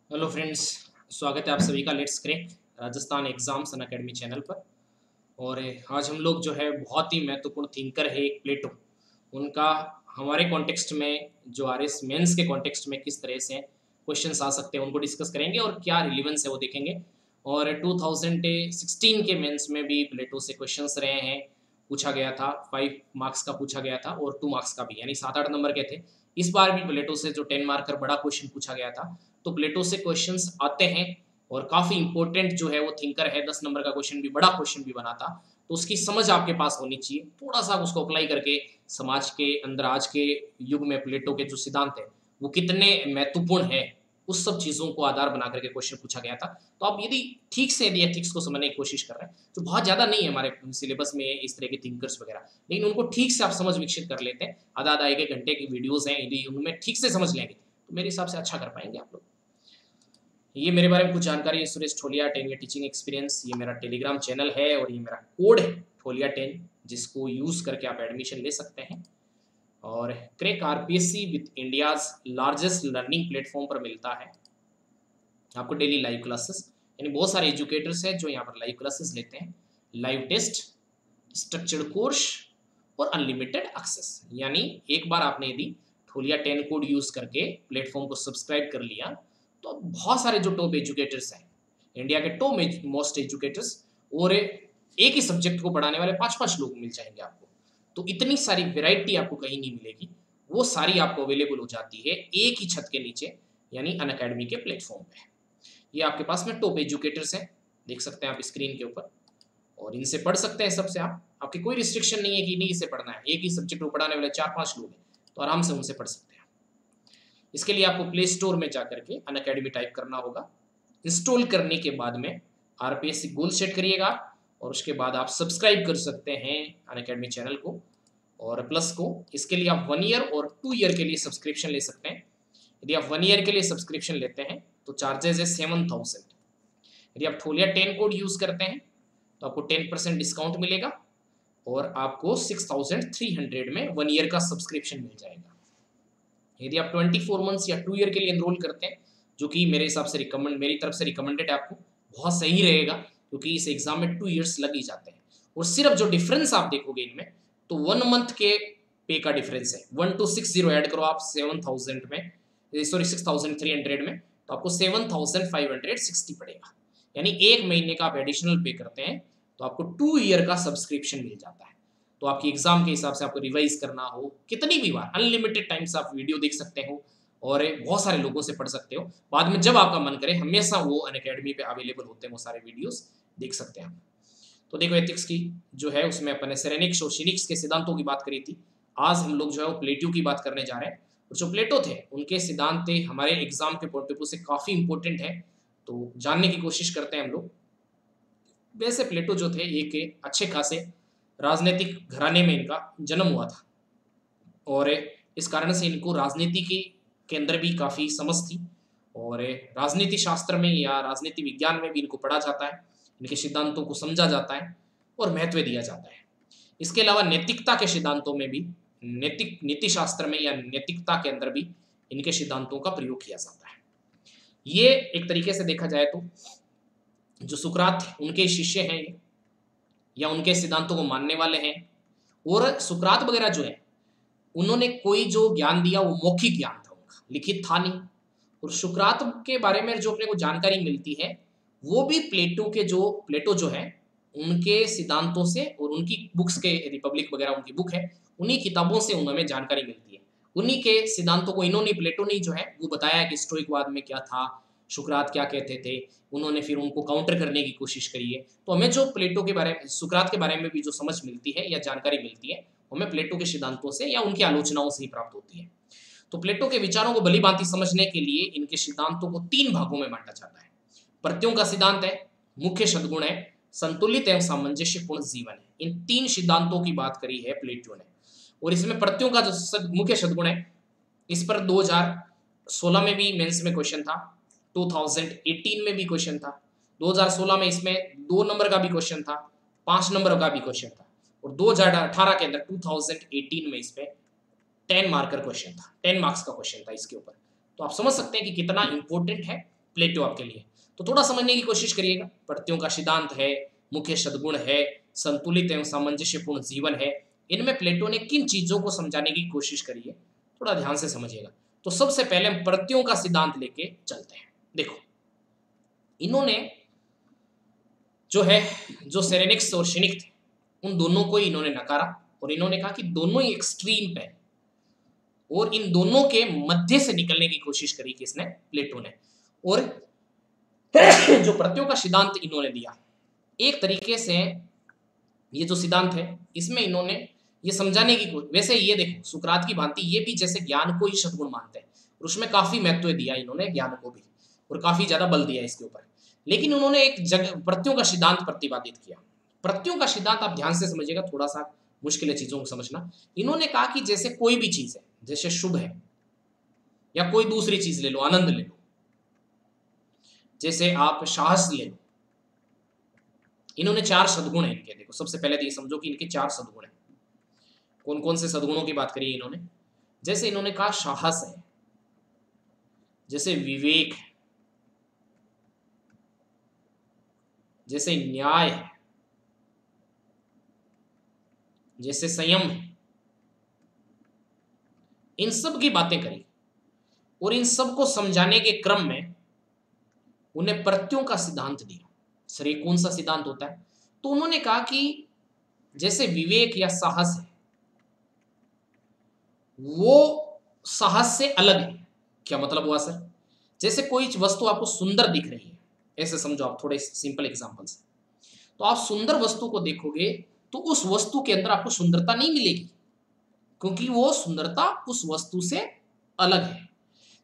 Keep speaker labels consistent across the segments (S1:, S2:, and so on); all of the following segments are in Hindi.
S1: हेलो फ्रेंड्स, स्वागत है आप सभी का let's crack Rajasthan exams Unacademy channel पर। और आज हम लोग जो है बहुत ही महत्वपूर्ण थिंकर है एक प्लेटो, उनका हमारे कॉन्टेक्स्ट में जो आरएस मेंस के कॉन्टेक्स्ट में किस तरह से क्वेश्चंस आ सकते हैं उनको डिस्कस करेंगे और क्या रिलीवेंस है वो देखेंगे। और 2016 के मेंस में भी प्लेटो से क्वेश्चंस रहे हैं, पूछा गया था 5 मार्क्स का पूछा गया था और 2 मार्क्स का भी, यानी 7-8 नंबर के थे। इस बार भी प्लेटो से जो 10 मार्कर बड़ा क्वेश्चन पूछा गया था, तो प्लेटो से क्वेश्चंस आते हैं और काफ़ी इंपॉर्टेंट जो है वो थिंकर है। 10 नंबर का क्वेश्चन भी, बड़ा क्वेश्चन भी बना था, तो उसकी समझ आपके पास होनी चाहिए। थोड़ा सा उसको अप्लाई करके समाज के अंदर आज के युग में प्लेटो के जो सिद्धांत है वो कितने महत्वपूर्ण है, उस सब चीज़ों को आधार बना करके क्वेश्चन पूछा गया था। तो आप यदि ठीक से यदि एथिक्स को समझने की कोशिश कर रहे हैं, जो बहुत ज़्यादा नहीं है हमारे सिलेबस में इस तरह के थिंकर्स वगैरह, लेकिन उनको ठीक से आप समझ विकसित कर लेते हैं, आधा आधा एक एक घंटे की वीडियोज़ हैं, यदि उनमें ठीक से समझ लेंगे तो मेरे हिसाब से अच्छा कर पाएंगे आप लोग। ये मेरे बारे में कुछ जानकारी है। सुरेश ठोलिया, 10 ईयर टीचिंग एक्सपीरियंस, ये मेरा टेलीग्राम चैनल है और ये मेरा कोड है ठोलिया10, जिसको यूज़ करके आप एडमिशन ले सकते हैं। और crack RPSC with India's largest learning platform पर मिलता है आपको डेली लाइव क्लासेस, यानी बहुत सारे एजुकेटर्स हैं जो यहाँ पर लाइव क्लासेस लेते हैं, लाइव टेस्ट, स्ट्रक्चर्ड कोर्स और अनलिमिटेड एक्सेस। यानी एक बार आपने यदि ठोलिया10 कोड यूज़ करके प्लेटफॉर्म को सब्सक्राइब कर लिया, तो बहुत सारे जो टॉप एजुकेटर्स हैं, इंडिया के टॉप मोस्ट एजुकेटर्स, और एक ही सब्जेक्ट को पढ़ाने वाले 5-5 लोग मिल जाएंगे आपको। तो इतनी सारी वैरायटी आपको कहीं नहीं मिलेगी, वो सारी आपको अवेलेबल हो जाती है एक ही छत के नीचे, यानी अनअकैडमी के प्लेटफॉर्म पे। ये आपके पास में टॉप एजुकेटर्स हैं, देख सकते हैं आप स्क्रीन के ऊपर, और इनसे पढ़ सकते हैं सबसे आप। आपकी कोई रिस्ट्रिक्शन नहीं है कि नहीं इसे पढ़ना है, एक ही सब्जेक्ट को पढ़ाने वाले 4-5 लोग हैं, तो आराम से उनसे पढ़ सकते हैं। इसके लिए आपको प्ले स्टोर में जाकर के अनअकैडमी टाइप करना होगा। इंस्टॉल करने के बाद में आरपीएससी गोल सेट करिएगा और उसके बाद आप सब्सक्राइब कर सकते हैं अनअकैडमी चैनल को और प्लस को। इसके लिए आप 1 ईयर और 2 ईयर के लिए सब्सक्रिप्शन ले सकते हैं। यदि आप 1 ईयर के लिए सब्सक्रिप्शन लेते हैं तो चार्जेस है 7,000। यदि आप ठोलिया10 कोड यूज़ करते हैं तो आपको 10% डिस्काउंट मिलेगा और आपको 6,300 में 1 ईयर का सब्सक्रिप्शन मिल जाएगा। यदि आप 24 मंथ्स या 2 ईयर के लिए एनरोल करते हैं, जो कि मेरे हिसाब से मेरी तरफ से रिकमेंडेड है आपको, बहुत सही रहेगा, क्योंकि इस एग्जाम में 2 ईयर्स लग ही जाते हैं। और सिर्फ जो डिफरेंस आप देखोगे इनमें, तो 1 मंथ के पे का डिफरेंस है। 1260 ऐड करो आप 7,000 में, सॉरी 6,300 में, तो आपको 7,560 पड़ेगा। यानी एक महीने का आप एडिशनल पे करते हैं तो आपको 2 ईयर का सब्सक्रिप्शन मिल जाता है। तो आपकी एग्जाम के हिसाब से आपको रिवाइज करना हो, कितनी भी बार अनलिमिटेड टाइम्स आप वीडियो देख सकते हो और बहुत सारे लोगों से पढ़ सकते हो। बाद में जब आपका मन करे, हमेशा वो अनअकैडमी पे अवेलेबल होते हैं, वो सारे वीडियोस देख सकते हैं आप। तो देखो, एथिक्स की जो है उसमें अपन ने सेरेनिक्स और सिनिक्स के सिद्धांतों की बात करी थी। आज हम लोग जो है वो प्लेटो की बात करने जा रहे हैं। और जो प्लेटो थे उनके सिद्धांत थे हमारे एग्जाम के पॉइंट ऑफ व्यू से काफ़ी इंपॉर्टेंट है, तो जानने की कोशिश करते हैं हम लोग। वैसे प्लेटो जो थे एक अच्छे खासे राजनीतिक घराने में इनका जन्म हुआ था और इस कारण से इनको राजनीति के अंदर भी काफ़ी समझ थी और राजनीति शास्त्र में या राजनीति विज्ञान में भी इनको पढ़ा जाता है, इनके सिद्धांतों को समझा जाता है और महत्व दिया जाता है। इसके अलावा नैतिकता के सिद्धांतों में भी, नैतिक नीति शास्त्र में या नैतिकता के अंदर भी इनके सिद्धांतों का प्रयोग किया जाता है। ये एक तरीके से देखा जाए तो जो सुकरात थे उनके शिष्य हैं ये, या उनके सिद्धांतों को मानने वाले हैं। और सुकरात वगैरह जो है, उन्होंने कोई जो ज्ञान दिया वो मौखिक ज्ञान था, उनका लिखित था नहीं। और सुकरात के बारे में जो अपने को जानकारी मिलती है वो भी प्लेटो जो है उनके सिद्धांतों से और उनकी बुक्स के, रिपब्लिक वगैरह उनकी बुक है, उन्हीं किताबों से उन्हें जानकारी मिलती है। उन्हीं के सिद्धांतों को प्लेटो ने जो है वो बताया कि स्टोइकवाद में क्या था, सुकरात क्या कहते थे, उन्होंने फिर उनको काउंटर करने की कोशिश करी है। तो हमें जो प्लेटो के बारे में, सुकरात के बारे में भी जो समझ मिलती है या जानकारी मिलती है, हमें प्लेटो के सिद्धांतों से या उनकी आलोचनाओं से ही प्राप्त होती है। तो प्लेटो के विचारों को भलीभांति समझने के लिए इनके सिद्धांतों को 3 भागों में बांटा जाता है। प्रत्ययों का सिद्धांत है, मुख्य सद्गुण है, संतुलित एवं सामंजस्यपूर्ण जीवन है। इन 3 सिद्धांतों की बात करी है प्लेटो ने। और इसमें प्रत्ययों का जो मुख्य सद्गुण है, इस पर 2016 में भी मेंस में क्वेश्चन था, 2018 में भी क्वेश्चन था, 2016 में इसमें 2 नंबर का भी क्वेश्चन था, 5 नंबर का भी क्वेश्चन था, और 2018 के अंदर 2018 में इसमें 10 मार्कर क्वेश्चन था, 10 मार्क्स का क्वेश्चन था इसके ऊपर। तो आप समझ सकते हैं कि कितना इंपॉर्टेंट है प्लेटो आपके लिए। तो थोड़ा समझने की कोशिश करिएगा। प्रत्ययों का सिद्धांत है, मुख्य सद्गुण है, संतुलित एवं सामंजस्यपूर्ण जीवन है, इनमें प्लेटो ने किन चीजों को समझाने की कोशिश करी है, थोड़ा ध्यान से समझिएगा। तो सबसे पहले हम प्रत्ययों का सिद्धांत लेके चलते हैं। देखो, इन्होंने जो है, जो सेरेनिक्स और सिनिक थे, उन दोनों को इन्होंने नकारा और इन्होंने कहा कि दोनों ही एक्सट्रीम पे, और इन दोनों के मध्य से निकलने की कोशिश करी किसने, प्लेटो ने। और जो प्रत्ययों का सिद्धांत इन्होंने दिया, एक तरीके से ये जो सिद्धांत है इसमें इन्होंने ये समझाने की वैसे ये देखो, सुकरात की भांति ये भी जैसे ज्ञान को ही सद्गुण मानते हैं और उसमें काफी महत्व दिया इन्होंने ज्ञान को भी, और काफी ज्यादा बल दिया इसके ऊपर। लेकिन उन्होंने एक जगह प्रत्ययों का सिद्धांत प्रतिपादित किया। प्रत्ययों का सिद्धांत आप ध्यान से समझिएगा, थोड़ा सा मुश्किल है चीजों को समझना। इन्होंने कहा कि जैसे कोई भी चीज है, जैसे शुभ है या कोई दूसरी चीज ले लो, आनंद ले लो, जैसे आप साहस ले लो, इन्होंने 4 सद्गुण है इनके। देखो, सबसे पहले तो ये समझो कि इनके 4 सद्गुण है। कौन कौन से सद्गुणों की बात करी इन्होंने? जैसे इन्होंने कहा साहस है, जैसे विवेक है, जैसे न्याय है, जैसे संयम है, इन सब की बातें करी। और इन सब को समझाने के क्रम में उन्हें प्रत्ययों का सिद्धांत दिया। सर, ये कौन सा सिद्धांत होता है? तो उन्होंने कहा कि जैसे विवेक या साहस है, वो साहस से अलग है। क्या मतलब हुआ सर? जैसे कोई वस्तु आपको सुंदर दिख रही है, ऐसे समझो आप, थोड़े सिंपल एग्जांपल से। तो आप सुंदर वस्तु को देखोगे तो उस वस्तु के अंदर आपको सुंदरता नहीं मिलेगी, क्योंकि वो सुंदरता उस वस्तु से अलग है।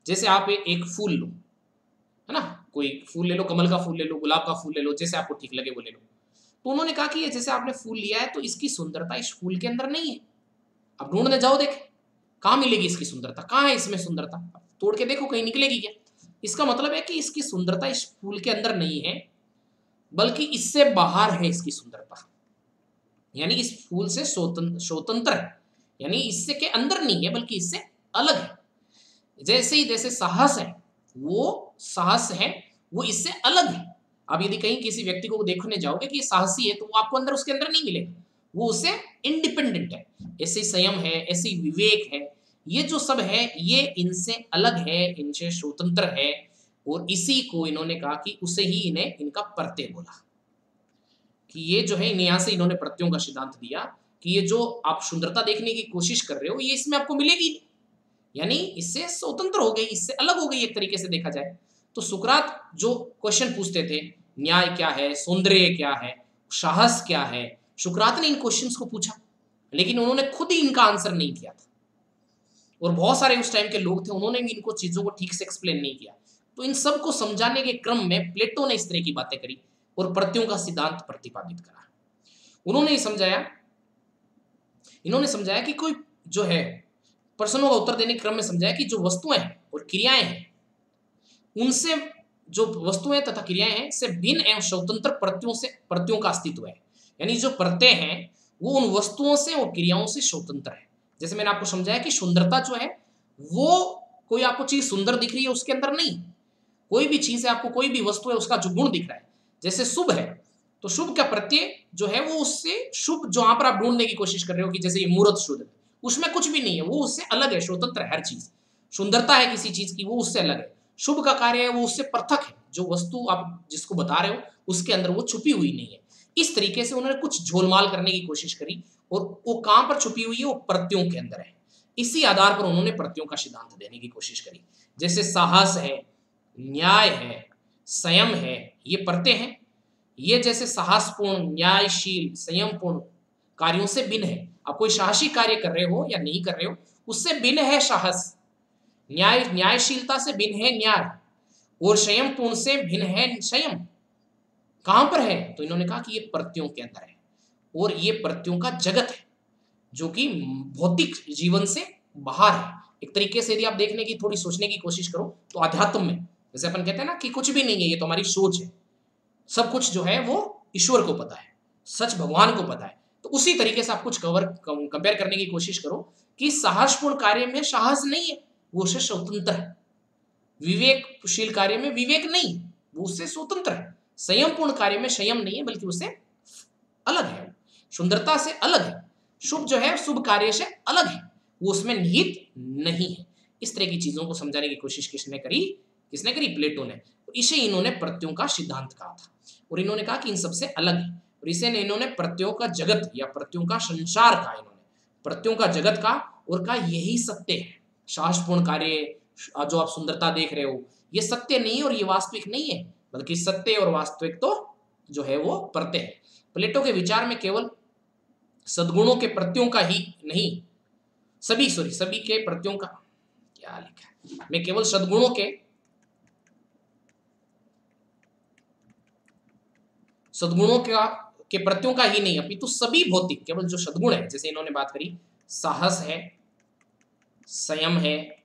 S1: जैसे आप एक फूल लो, है ना, कोई फूल ले लो, कमल का फूल ले लो, गुलाब का फूल ले लो, जैसे आपको ठीक लगे वो ले लो। तो उन्होंने कहा कि ये जैसे आपने फूल लिया है तो इसकी सुंदरता इस फूल के अंदर नहीं है। अब ढूंढने जाओ, देखे कहाँ मिलेगी इसकी सुंदरता, कहाँ है इसमें सुंदरता, तोड़ के देखो कहीं निकलेगी क्या? इसका मतलब है कि इसकी सुंदरता इस फूल के अंदर नहीं है, बल्कि इससे बाहर है इसकी सुंदरता, यानी इस फूल से स्वतंत्र है, यानी इससे के अंदर नहीं है बल्कि इससे अलग है। जैसे ही जैसे साहस है, वो साहस है, वो इससे अलग है। अब यदि कहीं किसी व्यक्ति को देखने जाओगे कि साहसी है, तो वो आपको अंदर उसके अंदर नहीं मिलेगा, वो उससे इंडिपेंडेंट है। ऐसे संयम है, ऐसे विवेक है, ये जो सब है ये इनसे अलग है, इनसे स्वतंत्र है। और इसी को इन्होंने कहा कि उसे ही इन्हें इनका प्रत्यय बोला, कि ये जो है यहाँ से इन्होंने प्रत्ययों का सिद्धांत दिया कि ये जो आप सुंदरता देखने की कोशिश कर रहे हो ये इसमें आपको मिलेगी नहीं, यानी इससे स्वतंत्र हो गई, इससे अलग हो गई एक तरीके से देखा जाए। तो सुकरात जो क्वेश्चन पूछते थे, न्याय क्या है, सौंदर्य क्या है, साहस क्या है, सुकरात ने इन क्वेश्चंस को पूछा, लेकिन उन्होंने खुद ही इनका आंसर नहीं किया था। और बहुत सारे उस टाइम के लोग थे, उन्होंने भी इनको चीजों को ठीक से एक्सप्लेन नहीं किया। तो इन सब को समझाने के क्रम में प्लेटो ने इस तरह की बातें करी और प्रत्ययों का सिद्धांत प्रतिपादित करा। इन्होंने समझाया कि कोई जो है, प्रश्नों का उत्तर देने के क्रम में समझाया कि जो वस्तुएं हैं और क्रियाएं हैं, उनसे जो वस्तुएं तथा क्रियाएं हैं से भिन्न एवं स्वतंत्र प्रत्ययों का अस्तित्व है। यानी जो प्रत्यय हैं वो उन वस्तुओं से और क्रियाओं से स्वतंत्र है। जैसे मैंने आपको समझाया कि सुंदरता जो है वो कोई आपको चीज सुंदर दिख रही है उसके अंदर नहीं, कोई भी चीज है, आपको कोई भी वस्तु है उसका जो गुण दिख रहा है। जैसे शुभ है तो शुभ का प्रत्यय जो है वो उससे शुभ, जो वहां पर आप ढूंढने की कोशिश कर रहे हो कि जैसे ये मूर्त शुद्ध, उसमें कुछ भी नहीं है, वो उससे अलग है, स्वतंत्र है हर चीज। सुंदरता है किसी चीज की, वो उससे अलग है। शुभ का कार्य है वो उससे पृथक है, जो वस्तु आप जिसको बता रहे हो उसके अंदर वो छुपी हुई नहीं है। इस तरीके से उन्होंने कुछ झोलमाल करने की कोशिश करी, और वो कहां पर छुपी हुई है, वो प्रत्ययों के अंदर है। इसी आधार पर उन्होंने प्रत्ययों का सिद्धांत देने की कोशिश करी। जैसे साहस है, न्याय है, संयम है, ये प्रत्यय है। ये जैसे साहसपूर्ण, न्यायशील, संयमपूर्ण कार्यों से भिन्न है। आप कोई साहसी कार्य कर रहे हो या नहीं कर रहे हो, उससे भिन्न है साहस। न्यायशीलता से भिन्न है न्याय, और संयमपूर्ण से भिन्न है संयम। कहां पर है? तो इन्होंने कहा कि ये प्रत्ययों के अंदर है, और ये प्रत्ययों का जगत है जो कि भौतिक जीवन से बाहर है। एक तरीके से यदि आप देखने की, थोड़ी सोचने की कोशिश करो तो अध्यात्म में जैसे अपन कहते हैं ना कि कुछ भी नहीं है, ये तो हमारी सोच है, सब कुछ जो है वो ईश्वर को पता है, सच भगवान को पता है। तो उसी तरीके से आप कुछ कंपेयर करने की कोशिश करो कि साहसपूर्ण कार्य में साहस नहीं है, वो उससे स्वतंत्र है। विवेकशील कार्य में विवेक नहीं, वो उससे स्वतंत्र है। संयमपूर्ण कार्य में संयम नहीं है, बल्कि उससे अलग है, सुंदरता से अलग है। शुभ जो है शुभ कार्य से अलग है, वो उसमें निहित नहीं है। इस तरह की चीजों को समझाने की कोशिश किसने करी? प्लेटो ने। इसे इन्होंने प्रत्ययों का सिद्धांत कहा था, और इन्होंने कहा कि इन सबसे अलग है, और इसे इन्होंने प्रत्ययों का जगत या प्रत्ययों का संसार कहा। इन्होंने प्रत्ययों का जगत का, और कहा यही सत्य है। साहसपूर्ण कार्य, जो आप सुंदरता देख रहे हो, ये सत्य नहीं है और ये वास्तविक नहीं है, बल्कि सत्य और वास्तविक तो जो है वो प्रत्यय है। प्लेटो के विचार में केवल सद्गुणों के प्रत्ययों का ही नहीं, सभी के प्रत्ययों का, क्या लिखा है, मैं केवल सद्गुणों के प्रत्ययों का ही नहीं, अपितु सभी भौतिक, केवल जो सद्गुण है, जैसे इन्होंने बात करी, साहस है, संयम है,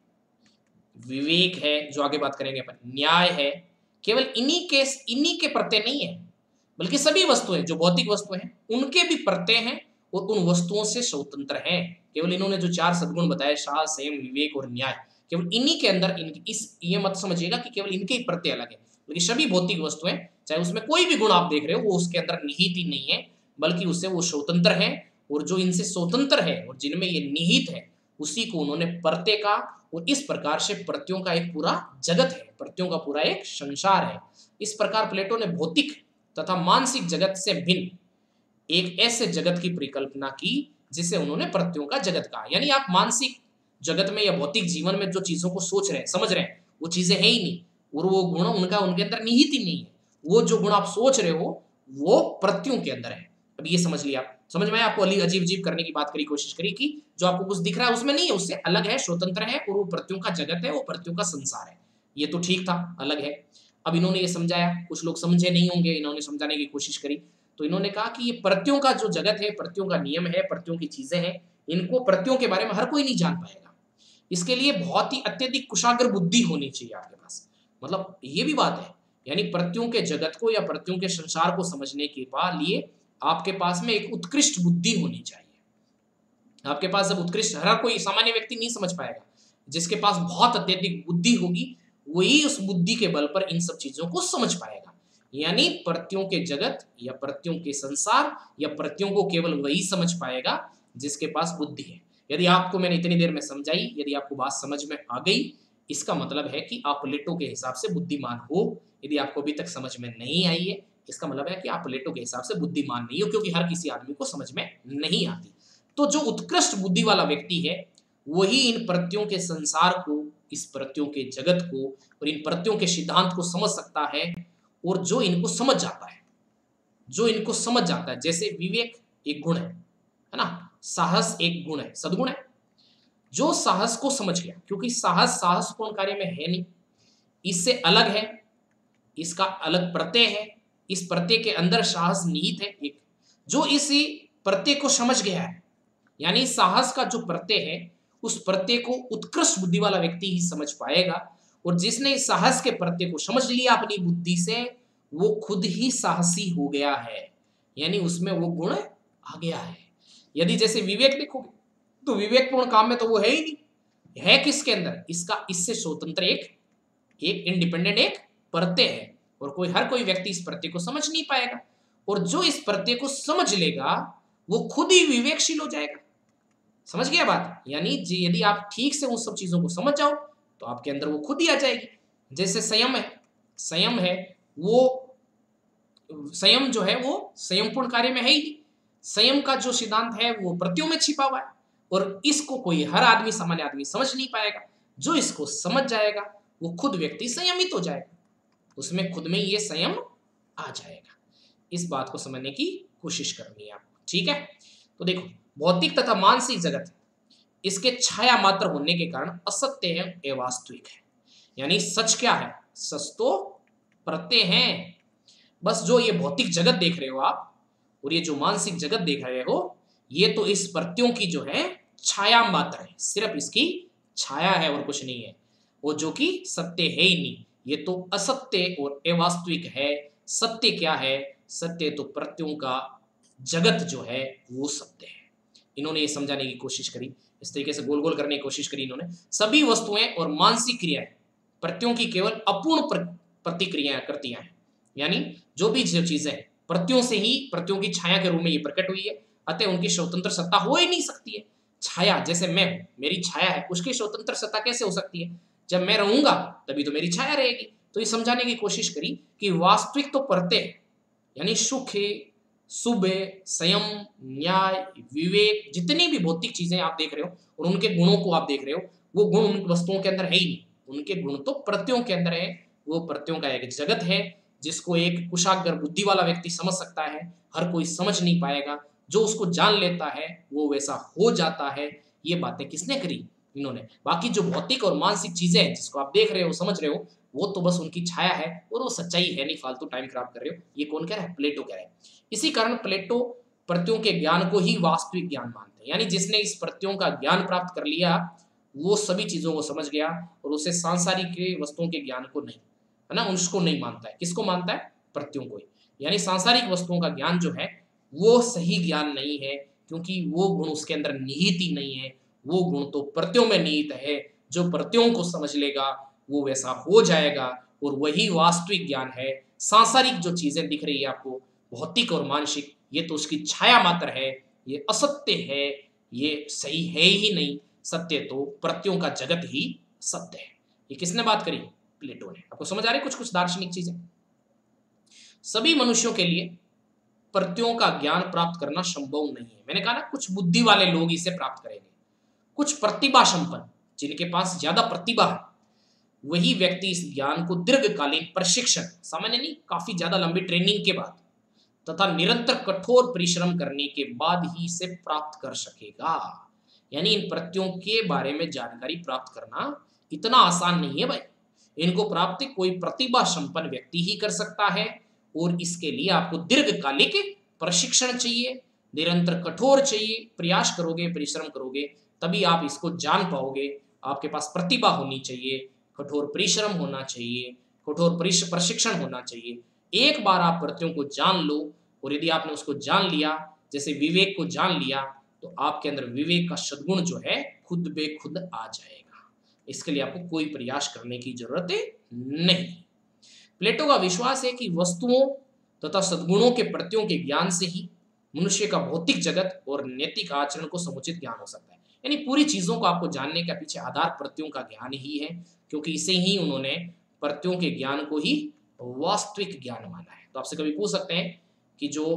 S1: विवेक है, जो आगे बात करेंगे अपन, न्याय है, केवल इन्हीं के प्रत्यय नहीं है, बल्कि सभी वस्तुएं जो भौतिक वस्तुएं हैं उनके भी प्रत्यय हैं, और उन वस्तुओं से स्वतंत्र हैं। केवल इन्होंने जो 4 सद्गुण बताए, साहस, संयम, विवेक और न्याय, केवल इन्हीं के अंदर ये मत समझिएगा कि केवल इनके ही प्रत्यय अलग है, बल्कि सभी भौतिक वस्तुएं, चाहे उसमें कोई भी गुण आप देख रहे हो, वो उसके अंदर निहित ही नहीं है, बल्कि उससे वो स्वतंत्र है। और जो इनसे स्वतंत्र है और जिनमें ये निहित है, उसी को उन्होंने प्रत्यय का, और इस प्रकार से प्रत्ययों का एक पूरा जगत है, प्रत्ययों का पूरा एक संसार है। इस प्रकार प्लेटो ने भौतिक तथा मानसिक जगत से भिन्न एक ऐसे जगत की परिकल्पना की जिसे उन्होंने प्रत्ययों का जगत कहा। यानी आप मानसिक जगत में या भौतिक जीवन में जो चीजों को सोच रहे हैं, समझ रहे हैं, वो चीजें है ही नहीं, और वो गुण उनका उनके अंदर निहित ही नहीं है। वो जो गुण आप सोच रहे हो वो प्रत्ययों के अंदर है। अब ये समझ लिया, समझ में आपको अजीब अजीब करने की बात करी, कोशिश करी कि जो आपको कुछ दिख रहा है उसमें नहीं है, उससे अलग है, स्वतंत्र है, और वो प्रत्ययों का जगत है, वो प्रत्ययों का संसार है। ये तो ठीक था, अलग है। अब इन्होंने ये समझाया, कुछ लोग समझे नहीं होंगे, इन्होंने समझाने की कोशिश करी, तो इन्होंने कहा कि ये प्रत्ययों का जो जगत है, प्रत्ययों का नियम है, प्रत्ययों की चीजें हैं, इनको प्रत्ययों के बारे में हर कोई नहीं जान पाएगा। इसके लिए बहुत ही अत्यधिक कुशाग्र बुद्धि होनी चाहिए आपके पास। मतलब ये भी बात है, यानी प्रत्ययों के जगत को या प्रत्ययों के संसार को समझने के लिए आपके पास में एक उत्कृष्ट बुद्धि होनी चाहिए। आपके पास जब उत्कृष्ट, हर कोई सामान्य व्यक्ति नहीं समझ पाएगा, जिसके पास बहुत अत्यधिक बुद्धि होगी वही उस बुद्धि के बल पर इन सब चीजों को समझ पाएगा। यानी प्रत्ययों के जगत या प्रत्ययों के संसार या प्रत्ययों को केवल वही समझ पाएगा जिसके पास बुद्धि है। यदि आपको मैंने इतनी देर में समझाई, यदि आपको बात समझ में आ गई, इसका मतलब है कि आप प्लेटो के हिसाब से बुद्धिमान हो। यदि आपको अभी तक समझ में नहीं आई है, इसका मतलब है कि आप प्लेटो के हिसाब से बुद्धिमान नहीं हो, क्योंकि हर किसी आदमी को समझ में नहीं आती। तो जो उत्कृष्ट बुद्धि वाला व्यक्ति है वही इन प्रत्ययों के संसार को, इस प्रत्ययों के जगत को और इन प्रत्ययों के सिद्धांत को समझ सकता है, और जो इनको समझ जाता है, जैसे विवेक एक गुण है ना, साहस एक गुण है, सद्गुण है। जो साहस को समझ गया, क्योंकि साहसपूर्ण कार्य में है नहीं, इससे अलग है, इसका अलग प्रत्यय है, इस प्रत्यय के अंदर साहस निहित है एक, जो इसी प्रत्यय को समझ गया है, यानी साहस का जो प्रत्यय है उस प्रत्यय को उत्कृष्ट बुद्धि वाला व्यक्ति ही समझ पाएगा। और जिसने साहस के प्रत्यय को समझ लिया अपनी बुद्धि से, वो खुद ही साहसी हो गया है, यानी उसमें वो गुण आ गया है। यदि जैसे विवेक देखोगे तो विवेकपूर्ण काम में तो वो है ही नहीं, है किसके अंदर, इसका इससे स्वतंत्र एक इंडिपेंडेंट एक प्रत्यय है, और हर कोई व्यक्ति इस प्रत्यय को समझ नहीं पाएगा। और जो इस प्रत्यय को समझ लेगा वो खुद ही विवेकशील हो जाएगा। समझ गया बात? यानी यदि आप ठीक से उन सब चीजों को समझ जाओ तो आपके अंदर वो खुद ही आ जाएगी। जैसे संयम है वो, संयम जो है वो संयमपूर्ण कार्य में है ही नहीं। संयम का जो सिद्धांत है वो प्रत्ययों में छिपा हुआ है, और इसको कोई हर आदमी, सामान्य आदमी समझ नहीं पाएगा। जो इसको समझ जाएगा वो खुद व्यक्ति संयमित हो जाएगा, उसमें खुद में ये संयम आ जाएगा। इस बात को समझने की कोशिश करनी है आपको, ठीक है? तो देखो, भौतिक तथा मानसिक जगत इसके छाया मात्र होने के कारण असत्य है, अवास्तविक है। यानी सच क्या है? सच तो प्रत्यय है। बस जो ये भौतिक जगत देख रहे हो आप और ये जो मानसिक जगत देख रहे हो, ये तो इस प्रत्ययों की जो है छाया मात्र है, सिर्फ इसकी छाया है और कुछ नहीं है, वो जो कि सत्य है ही नहीं। ये तो असत्य और अवास्तविक है। सत्य क्या है? सत्य तो प्रत्ययों का जगत जो है वो सत्य है। इन्होंने ये समझाने की कोशिश करी, इस तरीके से गोल गोल करने की कोशिश करी इन्होंने। सभी वस्तुएं और मानसिक क्रियाएं प्रत्ययों की केवल अपूर्ण प्रतिक्रियाएं कृतियां हैं, यानी जो भी जो चीजें प्रत्ययों से ही प्रत्ययों की छाया के रूप में ये प्रकट हुई है, अतः उनकी स्वतंत्र सत्ता हो ही नहीं सकती है। छाया जैसे मैं हूं, मेरी छाया है, उसकी स्वतंत्र सत्ता कैसे हो सकती है? जब मैं रहूंगा तभी तो मेरी छाया रहेगी। तो ये समझाने की कोशिश करी कि वास्तविक तो परते है, यानी सुख है, शुभ है, संयम, न्याय, विवेक, जितनी भी भौतिक चीजें आप देख रहे हो और उनके गुणों को आप देख रहे हो, वो गुण उन वस्तुओं के अंदर है ही नहीं, उनके गुण तो प्रत्ययों के अंदर है। वो प्रत्ययों का एक जगत है जिसको एक कुशाग्र बुद्धि वाला व्यक्ति समझ सकता है, हर कोई समझ नहीं पाएगा। जो उसको जान लेता है वो वैसा हो जाता है। ये बातें किसने करी? इन्होंने। बाकी जो भौतिक और मानसिक चीजें हैं जिसको आप देख रहे हो, समझ रहे हो, वो तो बस उनकी छाया है और वो सच्चाई है नहीं, फालतू टाइम खराब कर रहे हो। ये कौन कह रहा है? प्लेटो कह रहा है। इसी कारण प्लेटो प्रत्ययों के ज्ञान को ही वास्तविक ज्ञान मानते हैं, यानी जिसने इस प्रत्ययों का ज्ञान प्राप्त कर लिया वो सभी चीजों को समझ गया और उसे सांसारिक वस्तुओं के ज्ञान को नहीं, है ना, उसको नहीं मानता है। किसको मानता है? प्रत्ययों को ही। यानी सांसारिक वस्तुओं का ज्ञान जो है वो सही ज्ञान नहीं है, क्योंकि वो गुण उसके अंदर निहित ही नहीं है। वो गुण तो प्रत्ययों में निहित है। जो प्रत्ययों को समझ लेगा वो वैसा हो जाएगा और वही वास्तविक ज्ञान है। सांसारिक जो चीजें दिख रही है आपको, भौतिक और मानसिक, ये तो उसकी छाया मात्र है, ये असत्य है, ये सही है ही नहीं। सत्य तो प्रत्ययों का जगत ही सत्य है। ये किसने बात करी? प्लेटो ने। आपको समझ आ रही कुछ कुछ दार्शनिक चीजें? सभी मनुष्यों के लिए प्रत्ययों का ज्ञान प्राप्त करना संभव नहीं है। मैंने कहा ना, कुछ बुद्धि वाले लोग इसे प्राप्त करेंगे, कुछ प्रतिभा संपन्न, जिनके पास ज्यादा प्रतिभा है, वही व्यक्ति इस ज्ञान को दीर्घकालीन प्रशिक्षण, सामान्य नहीं, काफी ज्यादा लंबी ट्रेनिंग के बाद तथा निरंतर कठोर परिश्रम करने के बाद ही इसे प्राप्त कर सकेगा। यानी इन प्रत्ययों के बारे में जानकारी प्राप्त करना इतना आसान नहीं है भाई। इनको प्राप्त कोई प्रतिभा संपन्न व्यक्ति ही कर सकता है और इसके लिए आपको दीर्घकालिक प्रशिक्षण चाहिए, निरंतर कठोर चाहिए। प्रयास करोगे, परिश्रम करोगे, तभी आप इसको जान पाओगे। आपके पास प्रतिभा होनी चाहिए, कठोर परिश्रम होना चाहिए, कठोर प्रशिक्षण होना चाहिए। एक बार आप प्रत्ययों को जान लो और यदि आपने उसको जान लिया, जैसे विवेक को जान लिया, तो आपके अंदर विवेक का सद्गुण जो है खुद बेखुद आ जाएगा। इसके लिए आपको कोई प्रयास करने की जरूरत नहीं। प्लेटो का विश्वास है कि वस्तुओं तथा सद्गुणों के प्रत्ययों के ज्ञान से ही मनुष्य का भौतिक जगत और नैतिक आचरण को समुचित ज्ञान हो सकता है। यानी पूरी चीजों को आपको जानने का पीछे आधार प्रत्ययों का ज्ञान ही है, क्योंकि इसे ही उन्होंने प्रत्ययों के ज्ञान को ही वास्तविक ज्ञान माना है। तो आपसे कभी पूछ सकते हैं कि जो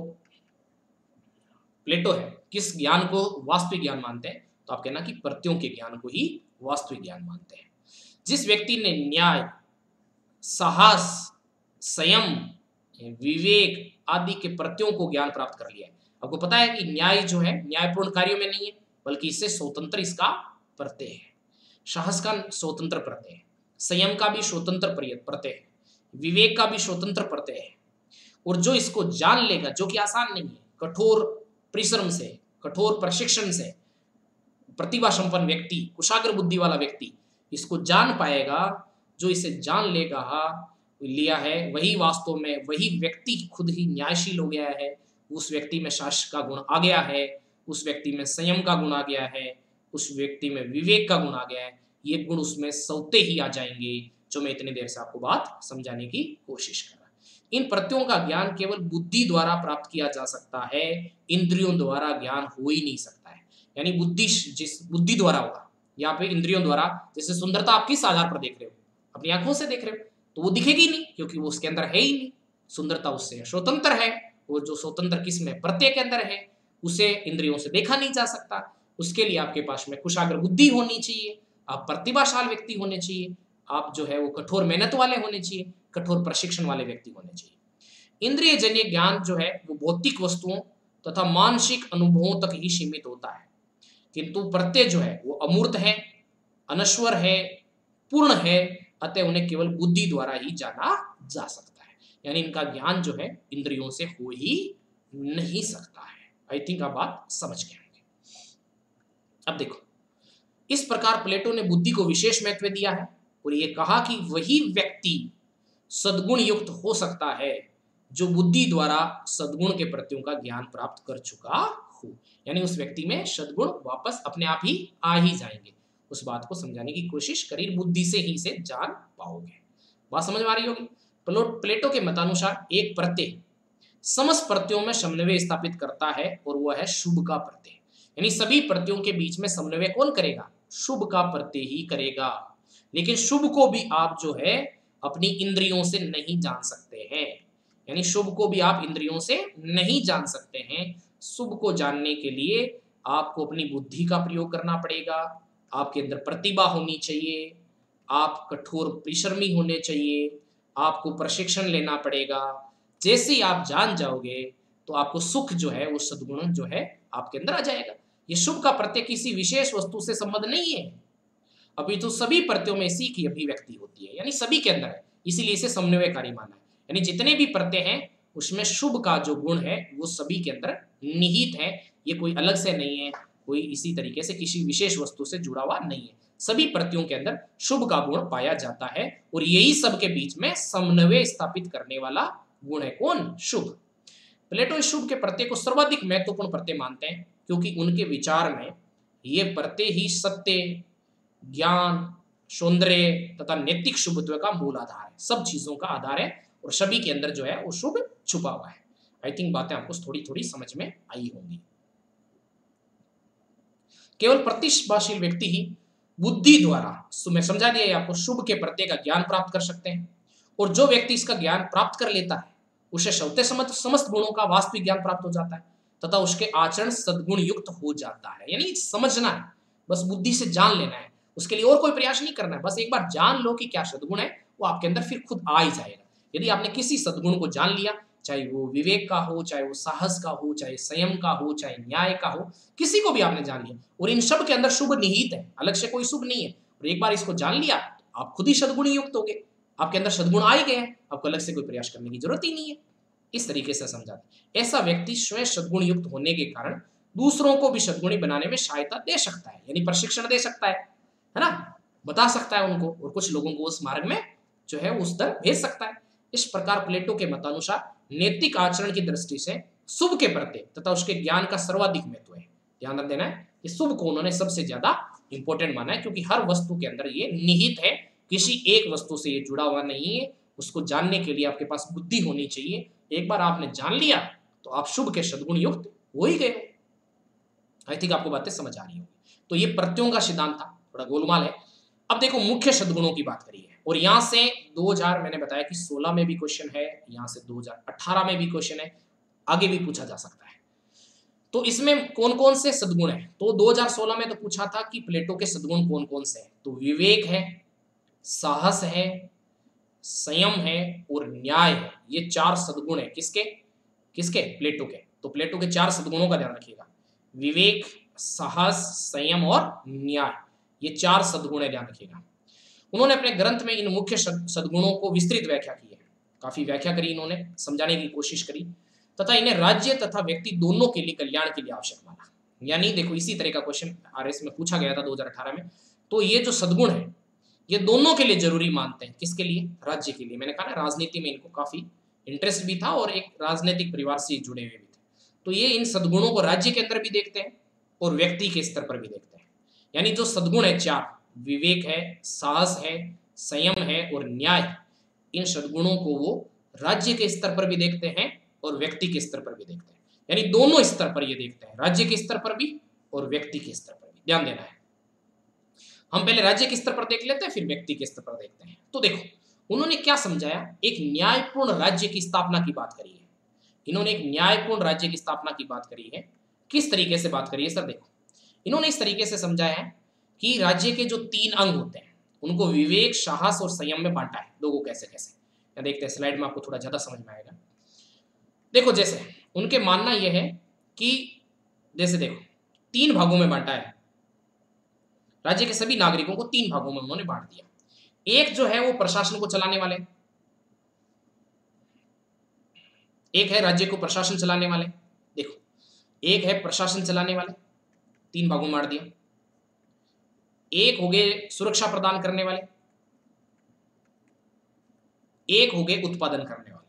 S1: प्लेटो है किस ज्ञान को वास्तविक ज्ञान मानते हैं, तो आप कहना कि प्रत्ययों के ज्ञान को ही वास्तविक ज्ञान मानते हैं। जिस व्यक्ति ने न्याय, साहस, संयम, विवेक आदि के प्रत्ययों को ज्ञान प्राप्त कर लिया है। आपको पता है कि न्याय जो है न्यायपूर्ण कार्यों में नहीं है, बल्कि इससे स्वतंत्र इसका प्रत्यय है। साहस का स्वतंत्र प्रत्यय है, संयम का भी स्वतंत्र प्रत्यय है, विवेक का भी स्वतंत्र प्रत्यय है। और जो इसको जान लेगा, जो कि आसान नहीं है, कठोर परिश्रम से, कठोर प्रशिक्षण से प्रतिभा संपन्न व्यक्ति, कुशाग्र बुद्धि वाला व्यक्ति इसको जान पाएगा। जो इसे जान लिया है वही वास्तव में वही व्यक्ति खुद ही न्यायशील हो गया है। उस व्यक्ति में साहस का गुण आ गया है, उस व्यक्ति में संयम का गुण आ गया है, उस व्यक्ति में विवेक का गुण आ गया है। ये गुण उसमें सौते ही आ जाएंगे, जो मैं इतनी देर से आपको बात समझाने की कोशिश कर रहा। इन प्रत्ययों का ज्ञान केवल बुद्धि द्वारा प्राप्त किया जा सकता है, इंद्रियों द्वारा ज्ञान हो ही नहीं सकता है। यानी जिस बुद्धि द्वारा होगा या फिर इंद्रियों द्वारा, जैसे सुंदरता आप किस आधार पर देख रहे हो? अपनी आंखों से देख रहे हो, तो वो दिखेगी नहीं, क्योंकि वो उसके अंदर है ही नहीं। सुंदरता उससे स्वतंत्र है, वो जो स्वतंत्र किस में? प्रत्यय के अंदर है, उसे इंद्रियों से देखा नहीं जा सकता। उसके लिए आपके पास में कुशाग्र बुद्धि होनी चाहिए, आप प्रतिभाशाल व्यक्ति होने चाहिए, आप जो है वो कठोर मेहनत वाले होने चाहिए, कठोर प्रशिक्षण वाले व्यक्ति होने चाहिए। इंद्रिय जन्य ज्ञान जो है वो भौतिक वस्तुओं तथा मानसिक अनुभवों तक ही सीमित होता है, किंतु प्रत्यय जो है वो अमूर्त है, अनश्वर है, पूर्ण है, अतः उन्हें केवल बुद्धि द्वारा ही जाना जा सकता है। यानी इनका ज्ञान जो है इंद्रियों से हो ही नहीं सकता है। आई थिंक आप बात समझ गए होंगे। अब देखो, इस प्रकार प्लेटो ने बुद्धि को विशेष महत्व दिया है और ये कहा कि वही व्यक्ति सद्गुण युक्त हो सकता है जो बुद्धि द्वारा सद्गुण के प्रत्ययों का ज्ञान प्राप्त कर चुका हो। यानी उस व्यक्ति में सद्गुण वापस अपने आप ही आ ही जाएंगे, उस बात को समझाने की कोशिश करी, बुद्धि से ही इसे जान पाओगे। बात समझ में आ रही होगी। प्लेटो के मतानुसार एक प्रत्यय समस्त प्रत्ययों में समन्वय स्थापित करता है और वह है शुभ का प्रत्यय। यानी सभी प्रत्ययों के बीच में समन्वय कौन करेगा? शुभ का प्रत्यय ही करेगा। लेकिन शुभ को भी आप जो है अपनी इंद्रियों से नहीं जान सकते हैं। यानी शुभ को भी आप इंद्रियों से नहीं जान सकते हैं। शुभ को जानने के लिए आपको अपनी बुद्धि का प्रयोग करना पड़ेगा, आपके अंदर प्रतिभा होनी चाहिए, आप कठोर परिश्रमी होने चाहिए, आपको प्रशिक्षण लेना पड़ेगा। जैसे ही आप जान जाओगे तो आपको सुख जो है वो सद्गुण जो है आपके अंदर आ जाएगा। ये शुभ का प्रत्यय किसी विशेष वस्तु से संबंध नहीं है, अभी तो सभी प्रत्ययों में इसी की अभिव्यक्ति होती है, यानी सभी के अंदर है, इसीलिए इसे समन्वयकारी माना है। यानी जितने भी प्रत्यय हैं उसमें शुभ का जो गुण है वो सभी के अंदर निहित है, ये कोई अलग से नहीं है, कोई इसी तरीके से किसी विशेष वस्तु से जुड़ा हुआ नहीं है। सभी प्रत्ययों के अंदर शुभ का गुण पाया जाता है और यही सबके बीच में समन्वय स्थापित करने वाला गुण है कौन? शुभ। प्लेटो इस शुभ के प्रत्यय को सर्वाधिक महत्वपूर्ण प्रत्यय मानते हैं क्योंकि उनके विचार में ये प्रत्यय ही सत्य, ज्ञान, सौंदर्य तथा नैतिक शुभत्व का मूल आधार है, सब चीजों का आधार है और सभी के अंदर जो है वो शुभ छुपा हुआ है। आई थिंक बातें आपको थोड़ी थोड़ी समझ में आई होंगी। केवल प्रतिभाशील व्यक्ति ही बुद्धि द्वारा, मैं समझा दिया आपको, शुभ के प्रत्यय का ज्ञान प्राप्त कर सकते हैं और जो व्यक्ति इसका ज्ञान प्राप्त कर लेता है उसे शब्द समस्त गुणों का वास्तविक ज्ञान प्राप्त हो जाता है तथा उसके आचरण सद्गुण युक्त हो जाता है। यानी समझना है, बस बुद्धि से जान लेना है, उसके लिए और कोई प्रयास नहीं करना है, बस एक बार जान लो कि क्या सद्गुण है, वो आपके अंदर फिर खुद आ ही जाएगा। यदि आपने किसी सद्गुण को जान लिया, चाहे वो विवेक का हो, चाहे वो साहस का हो, चाहे संयम का हो, चाहे न्याय का हो, किसी को भी आपने जान लिया और इन सब के अंदर शुभ निहित है, अलग से कोई शुभ नहीं है, और एक बार इसको जान लिया तो आप खुद ही सद्गुण युक्त हो गए, आपके अंदर सद्गुण आ ही गए हैं, आपको अलग से कोई प्रयास करने की जरूरत ही नहीं है। इस तरीके से समझाते, ऐसा व्यक्ति स्वयं सद्गुण युक्त होने के कारण दूसरों को भी सद्गुणी बनाने में सहायता दे सकता है, यानी प्रशिक्षण दे सकता है ना, बता सकता है उनको और कुछ लोगों को उस मार्ग में जो है उस तरफ भेज सकता है। इस प्रकार प्लेटो के मतानुसार नैतिक आचरण की दृष्टि से शुभ के प्रत्यय तथा उसके ज्ञान का सर्वाधिक महत्व है। ध्यान रख देना है कि शुभ को उन्होंने सबसे ज्यादा इंपॉर्टेंट माना है क्योंकि हर वस्तु के अंदर ये निहित है, किसी एक वस्तु से ये जुड़ा हुआ नहीं है। उसको जानने के लिए आपके पास बुद्धि होनी चाहिए, एक बार आपने जान लिया तो आप शुभ के सद्गुण युक्त हो ही गए। आई थिंक आपको बातें समझ आ रही होगी। तो ये प्रत्ययों का सिद्धांत था, थोड़ा गोलमाल है। अब देखो मुख्य सद्गुणों की बात करिए और यहां से 2000 मैंने बताया कि 16 में भी क्वेश्चन है, यहां से 2018 में भी क्वेश्चन है, आगे भी पूछा जा सकता है। तो इसमें कौन कौन से सद्गुण है? तो 2016 में तो पूछा था कि प्लेटो के सद्गुण कौन कौन से हैं, तो विवेक है, साहस है, संयम है और न्याय है। ये 4 सद्गुण है किसके? किसके? प्लेटो के। तो प्लेटो के 4 सद्गुणों का ध्यान रखिएगा, विवेक, साहस, संयम और न्याय, ये 4 सद्गुण है, ध्यान रखिएगा। उन्होंने अपने ग्रंथ में इन मुख्य सद्गुणों को विस्तृत व्याख्या की है, काफी व्याख्या करी इन्होंने, समझाने की कोशिश करी तथा इन्हें राज्य तथा व्यक्ति दोनों के लिए कल्याण के लिए आवश्यक माना। यानी देखो इसी तरह का क्वेश्चन आरएस में पूछा गया था 2018 में। तो ये जो सद्गुण है ये दोनों के लिए जरूरी मानते हैं, किसके लिए? राज्य के लिए। मैंने कहा ना राजनीति में इनको काफी इंटरेस्ट भी था और एक राजनीतिक परिवार से जुड़े हुए भी थे, तो ये इन सद्गुणों को राज्य के अंदर भी देखते हैं और व्यक्ति के स्तर पर भी देखते हैं। यानी जो सद्गुण है 4, विवेक है, साहस है, संयम है और न्याय, इन सद्गुणों को वो राज्य के स्तर पर भी देखते हैं और व्यक्ति के स्तर पर भी देखते हैं। यानी दोनों स्तर पर ये देखते हैं, राज्य के स्तर पर भी और व्यक्ति के स्तर पर भी। ध्यान देना है, हम पहले राज्य के स्तर पर देख लेते हैं फिर व्यक्ति के स्तर पर देखते हैं। तो देखो उन्होंने क्या समझाया, एक न्यायपूर्ण राज्य की स्थापना की बात करी है। इन्होंने एक न्यायपूर्ण राज्य की स्थापना की बात करी है। किस तरीके से बात करी है सर? देखो इन्होंने इस तरीके से समझाया है कि राज्य के जो 3 अंग होते हैं उनको विवेक, साहस और संयम में बांटा है। लोगों कैसे कैसे, या देखते हैं स्लाइड में, आपको थोड़ा ज्यादा समझ में आएगा। देखो जैसे उनके मानना यह है कि जैसे देखो 3 भागों में बांटा है, राज्य के सभी नागरिकों को 3 भागों में उन्होंने बांट दिया। एक जो है वो प्रशासन को चलाने वाले, एक है राज्य को प्रशासन चलाने वाले। देखो एक है प्रशासन चलाने वाले, 3 भागों में बांट दिया। एक हो गए सुरक्षा प्रदान करने वाले, एक हो गए उत्पादन करने वाले।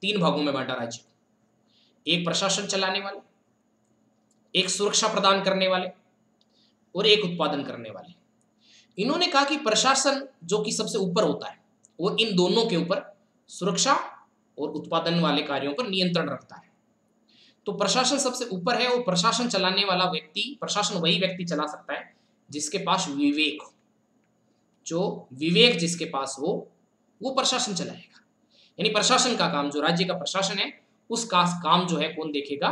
S1: 3 भागों में बांटा राज्य को, एक प्रशासन चलाने वाले, एक सुरक्षा प्रदान करने वाले और एक उत्पादन करने वाले। इन्होंने कहा कि प्रशासन जो कि सबसे ऊपर होता है वो इन दोनों के ऊपर सुरक्षा और उत्पादन वाले कार्यों पर नियंत्रण रखता है। तो प्रशासन सबसे ऊपर है और प्रशासन चलाने वाला व्यक्ति, प्रशासन वही व्यक्ति चला सकता है जिसके पास विवेक हो। जो विवेक जिसके पास हो वो प्रशासन चलाएगा। यानी प्रशासन का काम, जो राज्य का प्रशासन है उसका काम जो है कौन देखेगा,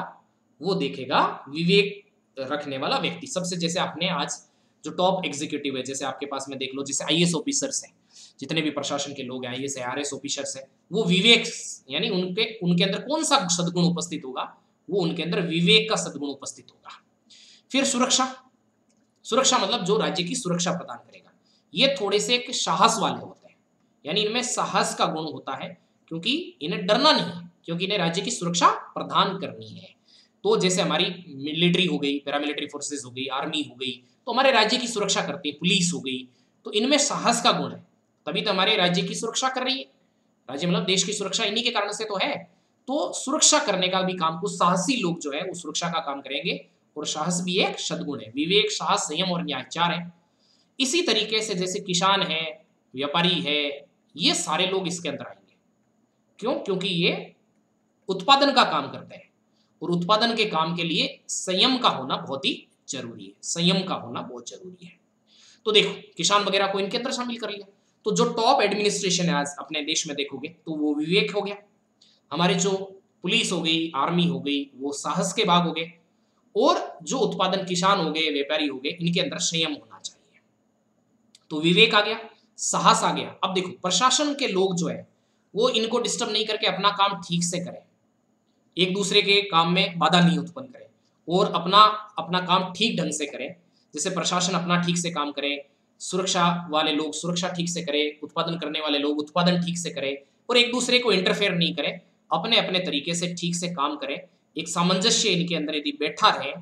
S1: वो देखेगा विवेक रखने वाला व्यक्ति। सबसे जैसे आपने आज जो टॉप एग्जीक्यूटिव है, जैसे आपके पास में देख लो, जैसे आईएएस ऑफिसर्स हैं, जितने भी प्रशासन के लोग हैं, आईएएस है, आरएस ऑफिसर्स हैं, वो विवेक यानी उनके उनके अंदर कौन सा सद्गुण उपस्थित होगा, वो उनके अंदर विवेक का सद्गुण उपस्थित होगा। फिर सुरक्षा, सुरक्षा मतलब जो राज्य की सुरक्षा प्रदान करेगा। ये थोड़े से एक साहस वाले होते हैं, यानी इनमें साहस का गुण होता है, क्योंकि इन्हें डरना नहीं है, क्योंकि इन्हें राज्य की सुरक्षा प्रदान करनी है। तो जैसे हमारी मिलिट्री हो गई, पैरामिलिट्री फोर्सेस हो गई, आर्मी हो गई, तो हमारे राज्य की सुरक्षा करती है, पुलिस हो गई, तो इनमें साहस का गुण है, तभी तो हमारे राज्य की सुरक्षा कर रही है। राज्य मतलब देश की सुरक्षा इन्हीं के कारण से तो है। तो सुरक्षा करने का भी काम, कुछ साहसी लोग जो है वो सुरक्षा का काम करेंगे, और साहस भी एक सद्गुण है। विवेक, साहस, संयम और न्याय, चार है। इसी तरीके से जैसे किसान है, व्यापारी है, ये सारे लोग इसके अंदर आएंगे। क्यों? क्योंकि ये उत्पादन का काम करते हैं, और उत्पादन के काम के लिए संयम का होना बहुत ही जरूरी है। संयम का होना बहुत जरूरी है। तो देखो, किसान वगैरह को इनके अंदर शामिल कर लिया। तो जो टॉप एडमिनिस्ट्रेशन है आज अपने देश में देखोगे तो वो विवेक हो गया। हमारे जो पुलिस हो गई, आर्मी हो गई, वो साहस के भाग हो गए, और जो उत्पादन किसान हो गए, व्यापारी हो गए, इनके अंदर संयम होना चाहिए। तो विवेक आ गया, साहस आ गया। अब देखो, प्रशासन के लोग जो है वो इनको डिस्टर्ब नहीं करके अपना काम ठीक से करें, एक दूसरे के काम में बाधा नहीं उत्पन्न करें, और अपना अपना काम ठीक ढंग से करें। जैसे प्रशासन अपना ठीक से काम करे, सुरक्षा वाले लोग सुरक्षा ठीक से करें, उत्पादन करने वाले लोग उत्पादन ठीक से करें, और एक दूसरे को इंटरफेयर नहीं करें, अपने अपने तरीके से ठीक से काम करें। एक सामंजस्य इनके अंदर यदि बैठा रहे